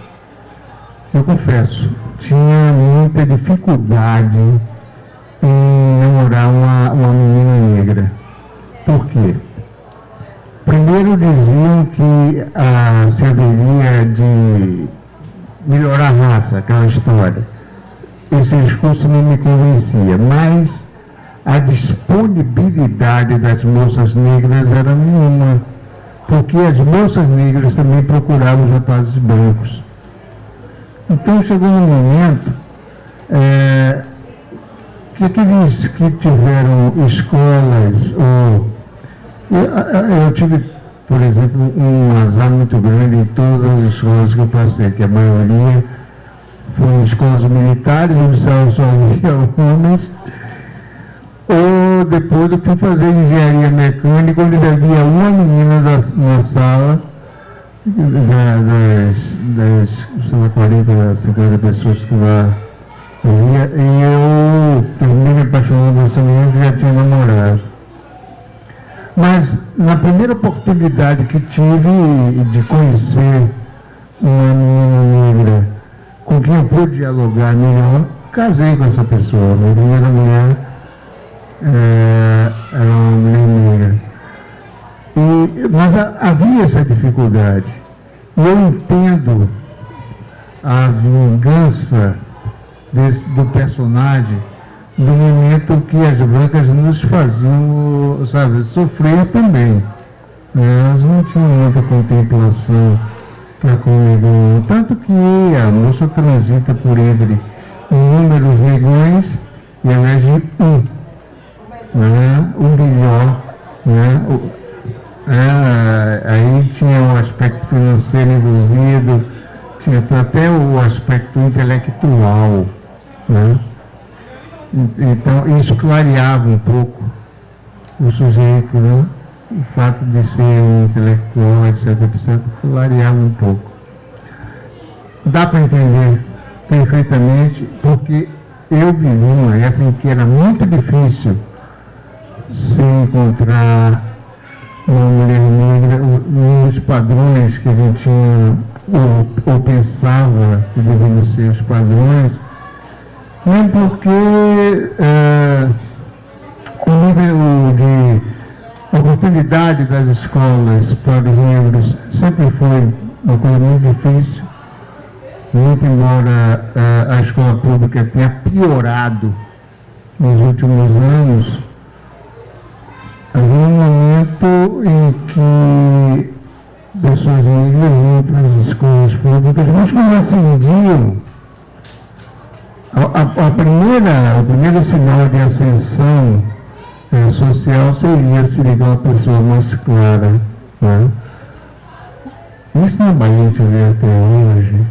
Eu confesso, tinha muita dificuldade em namorar uma menina negra. Por quê? Primeiro diziam que se haveria de melhorar a raça, aquela história. Esse discurso não me convencia, mas a disponibilidade das moças negras era nenhuma, porque as moças negras também procuravam os rapazes brancos. Então chegou um momento que aqueles que tiveram escolas, eu tive, por exemplo, um azar muito grande em todas as escolas que eu passei, que a maioria foram escolas militares, onde só havia homens, ou depois eu fui fazer engenharia mecânica, onde havia uma menina na sala, das 40, 50 pessoas que lá havia, e eu terminei me apaixonando por essa menina que já tinha namorado. Mas na primeira oportunidade que tive de conhecer uma menina negra com quem eu pude dialogar melhor, casei com essa pessoa. Minha primeira mulher era uma mulher negra. Mas havia essa dificuldade. E eu entendo a vingança do personagem do momento que as brancas nos faziam, sabe, sofrer também. Elas não tinham muita contemplação para comigo. Tanto que a moça transita por entre números negões e elege o melhor, né? Aí tinha o aspecto financeiro envolvido, tinha até o aspecto intelectual, né? Então isso clareava um pouco o sujeito, né? O fato de ser um intelectual, etc., clareava um pouco. Dá para entender perfeitamente, porque eu vivi uma época em que era muito difícil se encontrar uma mulher negra nos padrões que a gente tinha, ou pensava que deveriam ser os padrões, nem porque o nível de oportunidade das escolas para os negros sempre foi uma coisa muito difícil, muito embora a escola pública tenha piorado nos últimos anos. Havia um momento em que pessoas negras iam para as escolas públicas, mas quando ascendiam, o primeiro sinal de ascensão social seria se ligar uma pessoa mais clara, né? Isso na Bahia a gente vê até hoje.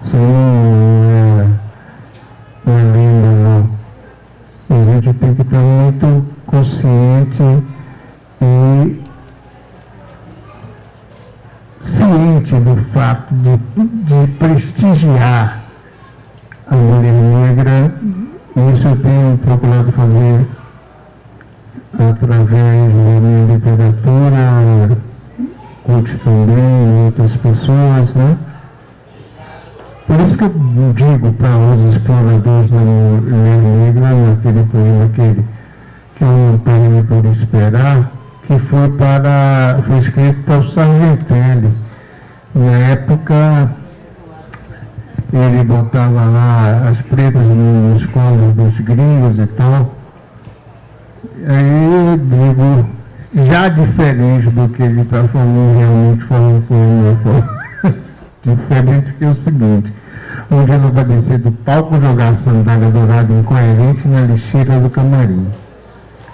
Isso não é lindo, não. A gente tem que estar muito consciente e ciente do fato de prestigiar a mulher negra. Isso eu tenho procurado fazer através da minha literatura, curte também outras pessoas, né? Por isso que eu digo para os exploradores da mulher negra, naquele poema que eu não parei por esperar, que foi escrito para o Sargentelli. Na época, ele botava lá as pretas nos colos dos gringos e tal. Aí eu digo já diferente do que ele está falando, realmente falando por uma forma diferente, que é o seguinte: onde ela vai descer do palco, jogar a sandália dourada incoerente na lixeira do camarim.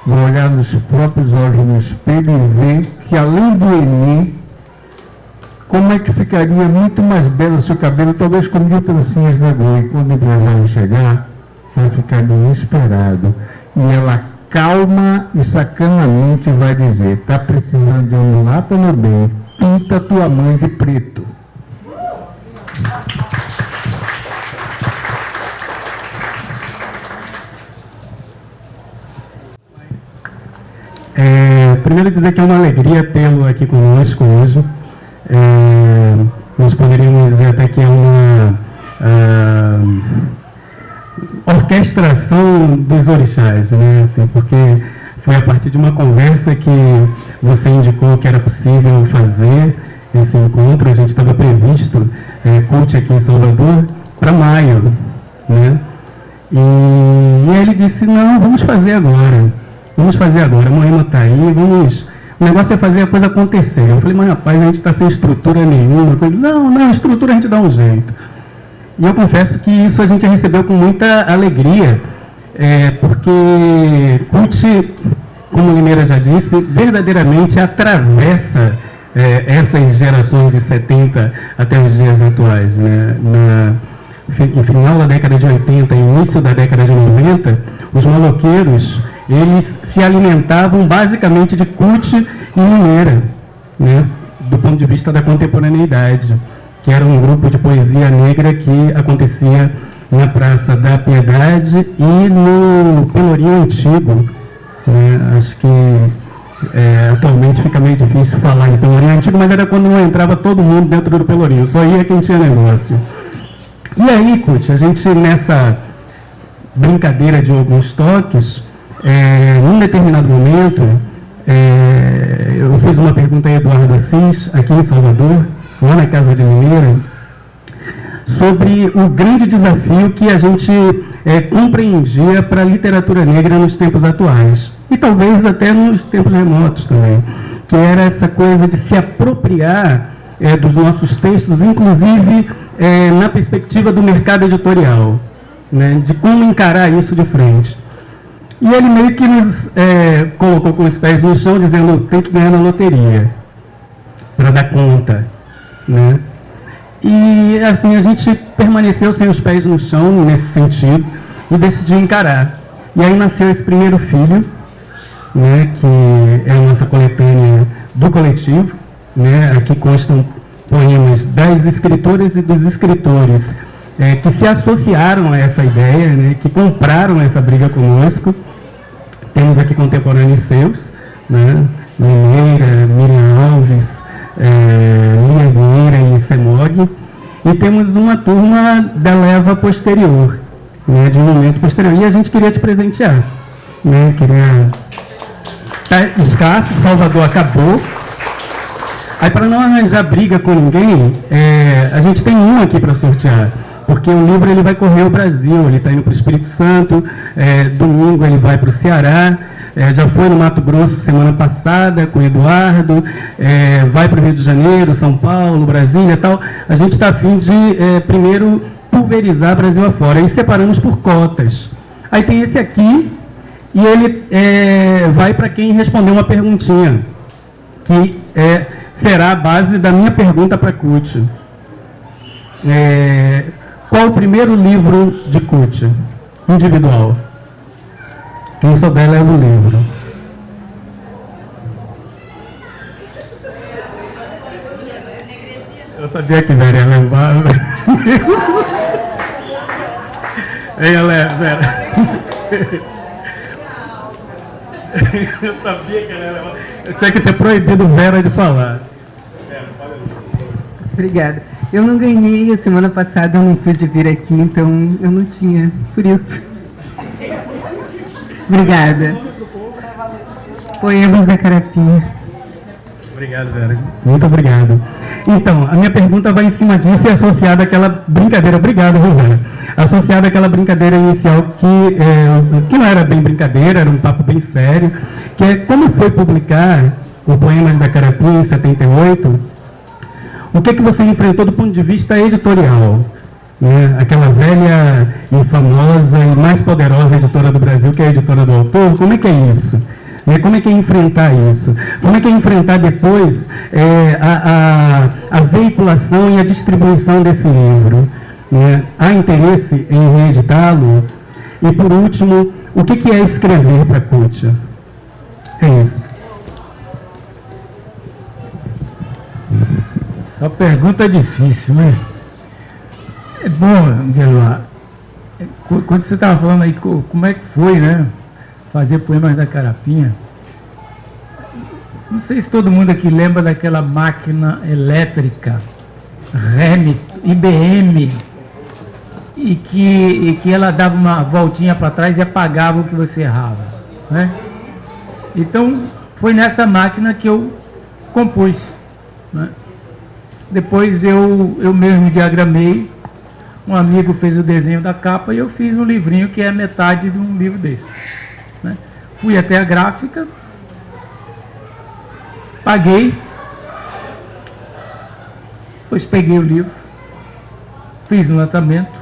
Vai olhar nos próprios olhos no espelho e ver que, além do Eni, como é que ficaria muito mais belo seu cabelo, talvez com 1000 trancinhas na goa. E quando o empresário chegar, vai ficar desesperado. E ela, calma e sacanamente, vai dizer: tá precisando de um mulata, meu bem? Pinta tua mãe de preto. Primeiro dizer que é uma alegria tê-lo aqui conosco hoje. Nós poderíamos dizer até que é uma orquestração dos orixás, né? Assim, porque foi a partir de uma conversa que você indicou que era possível fazer esse encontro. A gente estava previsto, CUT aqui em Salvador, para maio, né? E ele disse: não, vamos fazer agora. Vamos fazer agora, a Moema está aí, vamos... O negócio é fazer a coisa acontecer. Eu falei: mas rapaz, a gente está sem estrutura nenhuma. Falei: não, estrutura a gente dá um jeito. E eu confesso que isso a gente recebeu com muita alegria, porque CUT, como a Limeira já disse, verdadeiramente atravessa essas gerações de 70 até os dias atuais, né? No final da década de 80 e início da década de 90, os maloqueiros, eles se alimentavam basicamente de CUT e Limeira, né? Do ponto de vista da contemporaneidade, que era um grupo de poesia negra que acontecia na Praça da Piedade e no Pelourinho Antigo, né? Acho que atualmente fica meio difícil falar em Pelourinho Antigo, mas era quando não entrava todo mundo dentro do Pelourinho, só ia quem tinha negócio. E aí, CUT, a gente, nessa brincadeira de alguns toques, num determinado momento, eu fiz uma pergunta a Eduardo Assis, aqui em Salvador, lá na Casa de Limeira, sobre o grande desafio que a gente compreendia para a literatura negra nos tempos atuais, e talvez até nos tempos remotos também, que era essa coisa de se apropriar dos nossos textos, inclusive na perspectiva do mercado editorial, né, de como encarar isso de frente. E ele meio que nos colocou com os pés no chão, dizendo: tem que ganhar na loteria para dar conta, né? E assim a gente permaneceu sem os pés no chão nesse sentido e decidiu encarar. E aí nasceu esse primeiro filho, né, que é a nossa coletânea do coletivo, né? Aqui constam poemas das escritoras e dos escritores que se associaram a essa ideia, né, que compraram essa briga conosco. Temos aqui contemporâneos seus, né, Limeira, Miriam Alves, Lia Vieira e Semog, e temos uma turma da leva posterior, né, de um momento posterior. E a gente queria te presentear, né, tá escasso, Salvador acabou. Aí, para não arranjar briga com ninguém, a gente tem um aqui para sortear, porque o livro ele vai correr o Brasil, ele está indo para o Espírito Santo, domingo ele vai para o Ceará, já foi no Mato Grosso semana passada com o Eduardo, vai para o Rio de Janeiro, São Paulo, Brasília e tal. A gente está a fim de, primeiro, pulverizar Brasil afora, e separamos por cotas. Aí tem esse aqui, e ele vai para quem responder uma perguntinha, que será a base da minha pergunta para CUT. Qual o primeiro livro de CUT? Individual. Quem souber, leva o livro. Eu sabia que Vera ia levar. Ei, Vera. Eu sabia que ela ia levar. Eu tinha que ter proibido Vera de falar. Obrigada. Eu não ganhei a semana passada, eu não pude vir aqui, então eu não tinha, por isso. Obrigada. Poemas da Carapinha. Obrigado, Vera. Muito obrigado. Então, a minha pergunta vai em cima disso e associada àquela brincadeira. Obrigado, Vera. associado àquela brincadeira inicial que não era bem brincadeira, era um papo bem sério, que é como foi publicar o Poemas da Carapinha em 78, o que você enfrentou do ponto de vista editorial? Né? Aquela velha e famosa e mais poderosa editora do Brasil, que é a Editora do Autor, como é que é isso? Como é que é enfrentar isso? Como é que é enfrentar depois a veiculação e a distribuição desse livro? Né? Há interesse em reeditá-lo? E, por último, o que é escrever para a Cútia? É isso. Essa pergunta é difícil, né? É bom, Guilherme, quando você estava falando aí como é que foi, né? Fazer Poemas da Carapinha. Não sei se todo mundo aqui lembra daquela máquina elétrica IBM e que ela dava uma voltinha para trás e apagava o que você errava, né? Então foi nessa máquina que eu compus, né? Depois eu mesmo diagramei, um amigo fez o desenho da capa e eu fiz um livrinho que é metade de um livro desse, né? Fui até a gráfica, paguei, depois peguei o livro, fiz um lançamento,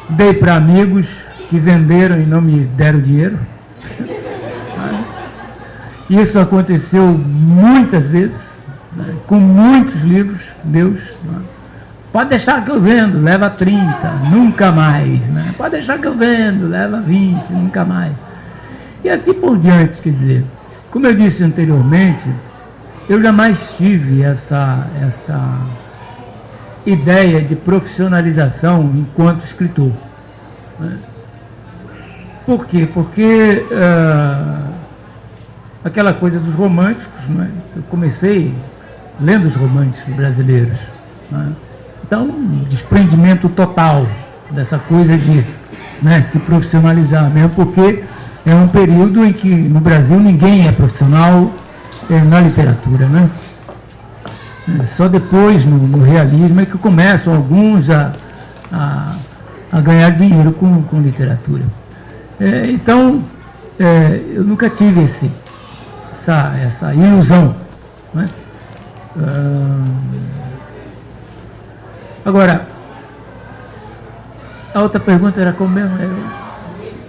dei para amigos que venderam e não me deram dinheiro. Isso aconteceu muitas vezes, né, com muitos livros meus. Né? Pode deixar que eu vendo, leva 30, nunca mais. Né? Pode deixar que eu vendo, leva 20, nunca mais. E assim por diante, quer dizer, como eu disse anteriormente, eu jamais tive essa ideia de profissionalização enquanto escritor. Né? Por quê? Porque aquela coisa dos românticos, né? Eu comecei lendo os românticos brasileiros. Né? Então, desprendimento total dessa coisa de, né, se profissionalizar, mesmo porque é um período em que no Brasil ninguém é profissional na literatura, né? Só depois, no realismo, é que começam alguns a ganhar dinheiro com literatura. Então, eu nunca tive essa ilusão. Né? Agora, a outra pergunta era como mesmo?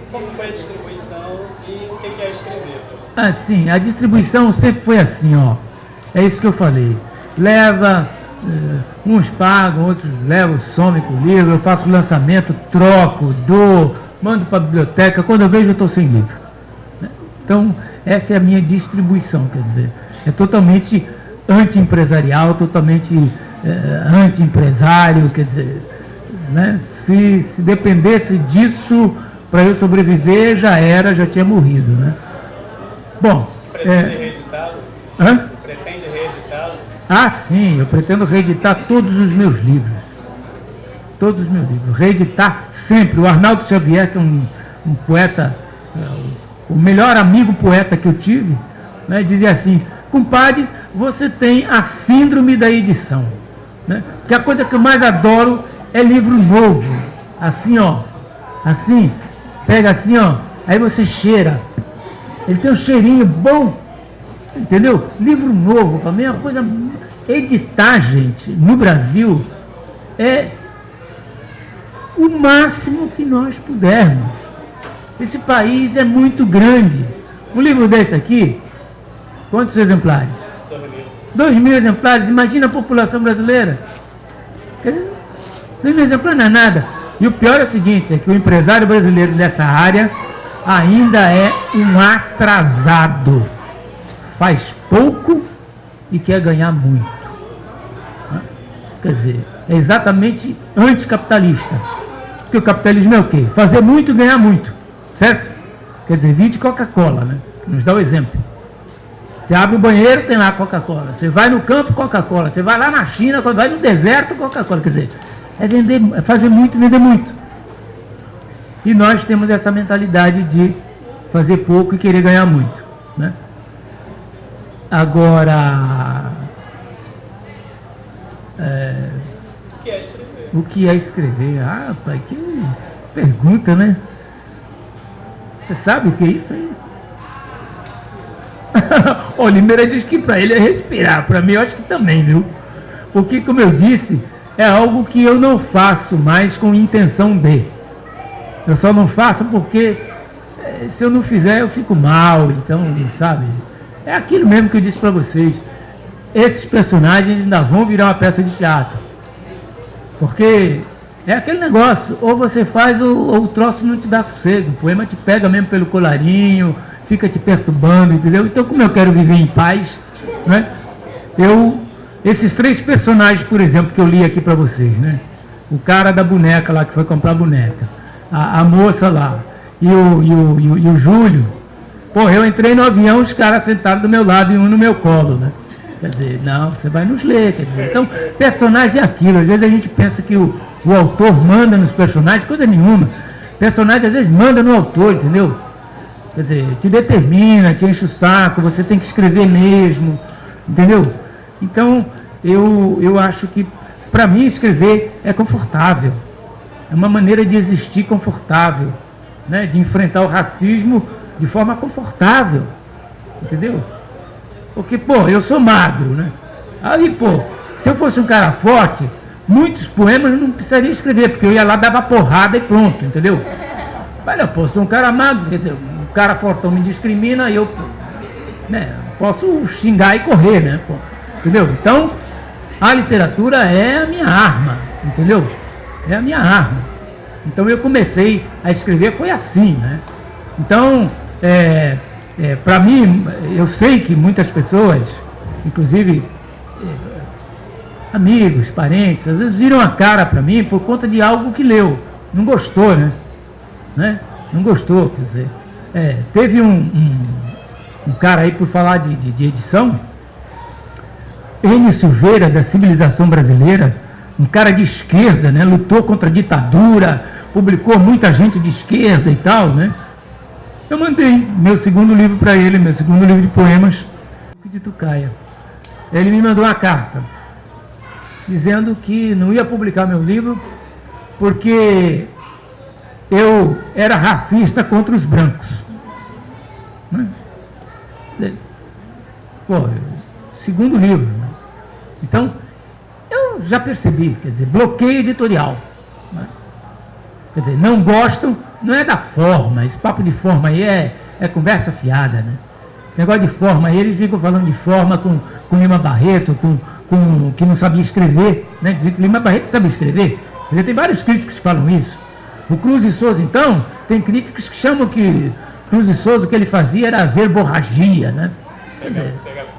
Como foi a distribuição e o que é escrever para você? Sim, a distribuição sempre foi assim, ó. É isso que eu falei. Leva, uns pagam, outros levam, somem com o livro, eu faço lançamento, troco, dou, mando para a biblioteca, quando eu vejo eu estou sem livro. Então, essa é a minha distribuição, quer dizer, é totalmente anti-empresarial, totalmente anti-empresário, quer dizer, né? Se dependesse disso para eu sobreviver, já tinha morrido, né? Bom, pretende reeditá-lo? Hã? Pretende reeditá-lo? Ah, sim, eu pretendo reeditar todos os meus livros. Todos os meus livros. Reeditar sempre. O Arnaldo Xavier, que é um poeta, o melhor amigo poeta que eu tive, né, dizia assim: compadre, você tem a síndrome da edição. Né? Que a coisa que eu mais adoro é livro novo. Assim, ó. Assim. Pega assim, ó. Aí você cheira. Ele tem um cheirinho bom. Entendeu? Livro novo, para mim é uma coisa. Editar, gente, no Brasil, é o máximo que nós pudermos. Esse país é muito grande. Um livro desse aqui, quantos exemplares? 2.000 exemplares. Imagina a população brasileira. Quer dizer, 2.000 exemplares não é nada. E o pior é o seguinte, é que o empresário brasileiro dessa área ainda é um atrasado. Faz pouco e quer ganhar muito. Quer dizer, é exatamente anticapitalista. Porque o capitalismo é o quê? Fazer muito e ganhar muito. Certo? Quer dizer, vide Coca-Cola, né? Nos dá o exemplo. Você abre o banheiro, tem lá Coca-Cola. Você vai no campo, Coca-Cola. Você vai lá na China, vai no deserto, Coca-Cola. Quer dizer, é fazer muito e vender muito. E nós temos essa mentalidade de fazer pouco e querer ganhar muito. Né? Agora... Que é escrever. O que é escrever? Ah, pai, que pergunta, né? Você sabe o que é isso aí? O Limeira diz que para ele é respirar, para mim eu acho que também, viu? Porque, como eu disse, é algo que eu não faço mais com intenção de. Eu só não faço porque se eu não fizer eu fico mal, então, sabe? É aquilo mesmo que eu disse para vocês. Esses personagens ainda vão virar uma peça de teatro. Porque é aquele negócio, ou você faz ou o troço não te dá sossego. O poema te pega mesmo pelo colarinho, fica te perturbando, entendeu? Então, como eu quero viver em paz, né? Esses 3 personagens, por exemplo, que eu li aqui para vocês, né? O cara da boneca lá, que foi comprar a boneca, a moça lá, e o Júlio. Pô, eu entrei no avião, os caras sentaram do meu lado e um no meu colo, né? Quer dizer, não, você vai nos ler, quer dizer. Então, personagem é aquilo. Às vezes a gente pensa que o autor manda nos personagens, coisa nenhuma. Personagem às vezes manda no autor, entendeu? Quer dizer, te determina, te enche o saco, você tem que escrever mesmo, entendeu? Então, eu acho que, para mim, escrever é confortável. É uma maneira de existir confortável, né? De enfrentar o racismo de forma confortável, entendeu? Porque, pô, eu sou magro, né? Aí, pô, se eu fosse um cara forte, muitos poemas eu não precisaria escrever, porque eu ia lá, dava porrada e pronto, entendeu? Mas, pô, sou um cara magro, entendeu? O cara fortão me discrimina e eu, né, posso xingar e correr, né, pô? Entendeu? Então, a literatura é a minha arma, entendeu? É a minha arma. Então, eu comecei a escrever, foi assim, né? Então, para mim, eu sei que muitas pessoas, inclusive amigos, parentes, às vezes viram a cara para mim por conta de algo que leu. Não gostou, né? Não gostou, quer dizer. Teve um cara aí, por falar de edição, Enio Silveira, da Civilização Brasileira, um cara de esquerda, né? Lutou contra a ditadura, publicou muita gente de esquerda e tal, né? Eu mandei meu segundo livro para ele, meu segundo livro de poemas, de Tucaia. Ele me mandou uma carta dizendo que não ia publicar meu livro porque eu era racista contra os brancos. Né? Pô, segundo livro. Né? Então, eu já percebi, quer dizer, bloqueio editorial. Né? Quer dizer, não gostam, não é da forma, esse papo de forma aí é conversa fiada, né? Esse negócio de forma aí, eles ficam falando de forma com Lima Barreto, com que não sabia escrever, né? Dizem que Lima Barreto sabe escrever. Quer dizer, tem vários críticos que falam isso. O Cruz e Souza, então, tem críticos que chamam que Cruz e Souza, o que ele fazia era verborragia, né?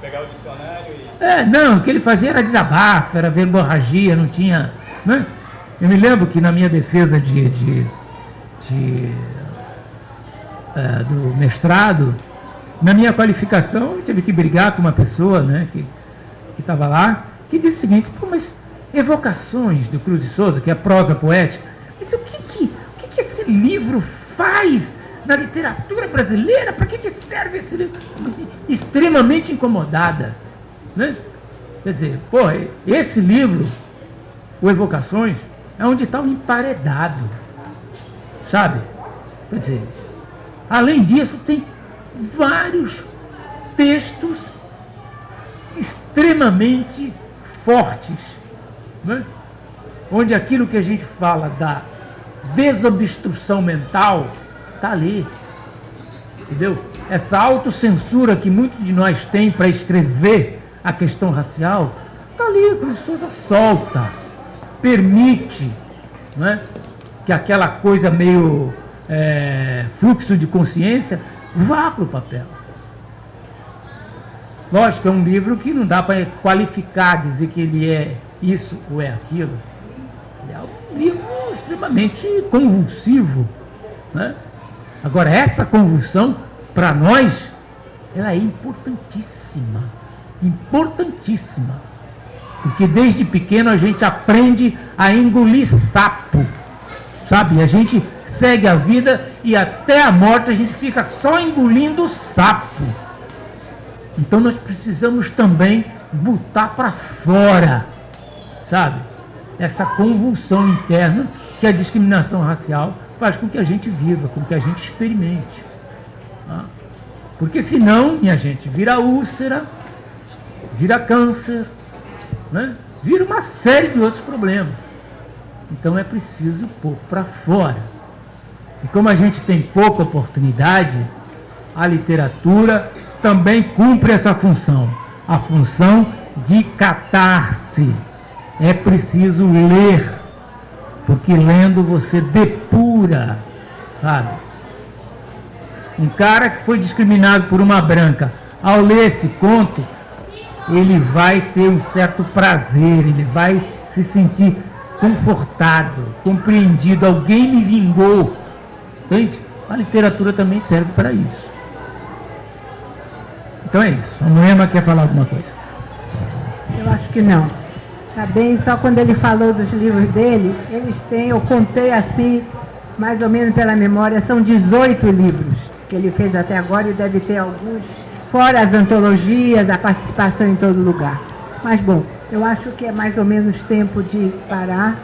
Pegar o dicionário e... Não, o que ele fazia era desabafo, era verborragia, não tinha... Né? Eu me lembro que na minha defesa do mestrado, na minha qualificação, eu tive que brigar com uma pessoa, né, que estava lá, que disse o seguinte: pô, mas Evocações do Cruz de Souza, que é prosa poética, disse, o que esse livro faz na literatura brasileira? Para que serve esse livro? Extremamente incomodada, né? Quer dizer, pô, esse livro, o Evocações, é onde está o emparedado, sabe? Quer dizer, além disso, tem vários textos extremamente fortes, né? Onde aquilo que a gente fala da desobstrução mental está ali, entendeu? Essa autocensura que muitos de nós têm para escrever a questão racial, está ali, o Cruz de Souza solta, permite, né, que aquela coisa meio fluxo de consciência vá para o papel. Lógico, é um livro que não dá para qualificar, dizer que ele é isso ou é aquilo. É um livro extremamente convulsivo, né? Agora, essa convulsão, para nós, ela é importantíssima. Importantíssima. Porque desde pequeno a gente aprende a engolir sapo, sabe? A gente segue a vida e até a morte a gente fica só engolindo sapo. Então nós precisamos também botar para fora, sabe? essa convulsão interna que a discriminação racial faz com que a gente viva, com que a gente experimente. Tá? Porque senão, minha gente, vira úlcera, vira câncer, né? Vira uma série de outros problemas. Então é preciso pôr para fora. E como a gente tem pouca oportunidade, a literatura também cumpre essa função. A função de catarse. É preciso ler, porque lendo você depura, sabe? Um cara que foi discriminado por uma branca, ao ler esse conto, ele vai ter um certo prazer, ele vai se sentir confortado, compreendido, alguém me vingou. Entende? A literatura também serve para isso. Então é isso. A Moema quer falar alguma coisa? Eu acho que não. Tá bem, só quando ele falou dos livros dele, eles têm, eu contei assim, mais ou menos pela memória, são 18 livros que ele fez até agora e deve ter alguns, fora as antologias, a participação em todo lugar. Mas bom, eu acho que é mais ou menos tempo de parar.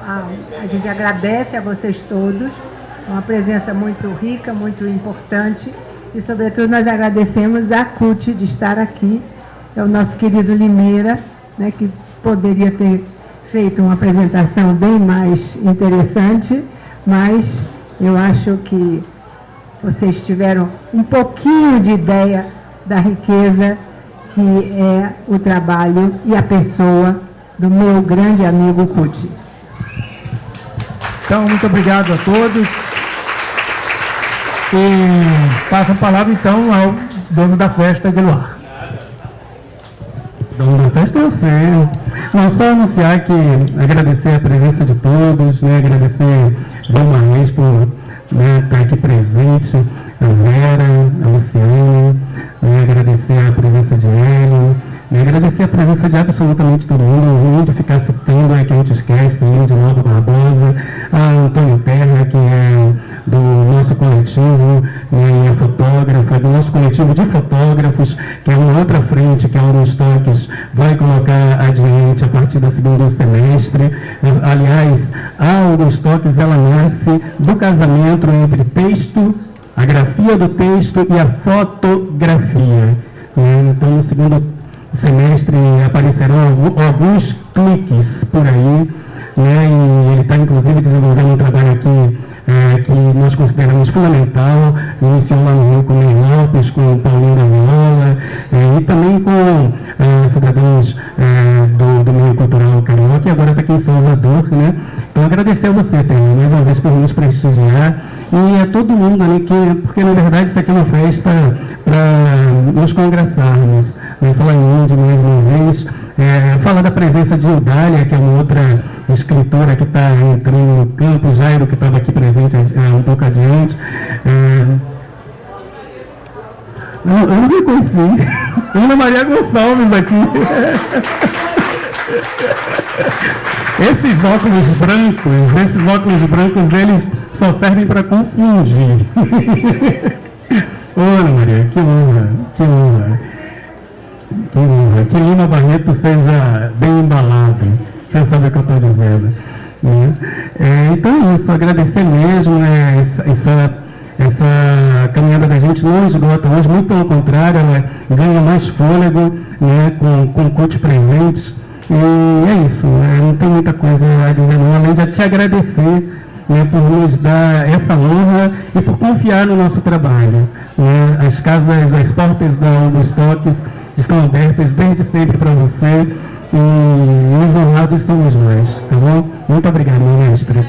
A gente agradece a vocês todos, uma presença muito rica, muito importante, e sobretudo nós agradecemos a CUT de estar aqui. É o nosso querido Limeira, né, que poderia ter feito uma apresentação bem mais interessante, mas eu acho que vocês tiveram um pouquinho de ideia da riqueza que é o trabalho e a pessoa do meu grande amigo CUT. Então, muito obrigado a todos. E passo a palavra, então, ao dono da festa, Edeluar. Dono da festa é você. Não, só anunciar que agradecer a presença de todos, né, agradecer uma vez por estar aqui presente, a Vera, a Luciana, né, agradecer a presença de Hélio, né, agradecer a presença de absolutamente todo mundo, não de ficar citando, que a gente esquece, de Nova Barbosa, a Antônio Terra, que é do nosso coletivo, né, é fotógrafo, é do nosso coletivo de fotógrafos, que é uma outra frente, que é um dos toques, vai colocar adiante a partir do segundo semestre. Aliás, a Alguns Toques, ela nasce do casamento entre texto, a grafia do texto e a fotografia. Né? Então, no segundo semestre aparecerão alguns cliques por aí, né? E ele está, inclusive, desenvolvendo um trabalho aqui que nós consideramos fundamental, iniciou lá no Rio com o Ney Lopes, com o Paulinho da Viola, e também com cidadãos do meio cultural carioca, e agora está aqui em Salvador, né? Então, agradecer a você, Tânia, mais uma vez por nos prestigiar, e a todo mundo ali, porque na verdade isso aqui é uma festa para nos congraçarmos, né? Falar em Índia mais uma vez, falar da presença de Eudália, que é uma outra escritora que está entrando no campo, Jairo, que estava aqui presente um pouco adiante. Eu não reconheci. Ana Maria Gonçalves aqui. Esses óculos brancos, eles só servem para confundir. Ô, Ana Maria, que honra, que honra. Que honra. Que Lima Barreto seja bem embalado. Você sabe o que eu estou dizendo. Né? Então é isso, agradecer mesmo, essa caminhada da gente não esgota hoje, muito pelo contrário, ela ganha mais fôlego, né, com o CUT presentes. E é isso, não tem muita coisa a dizer não, além de te agradecer, né, por nos dar essa honra e por confiar no nosso trabalho. Né? As portas da Alguns Toques estão abertas desde sempre para você. E os honrados somos nós, tá bom? Muito obrigado, meu mestre.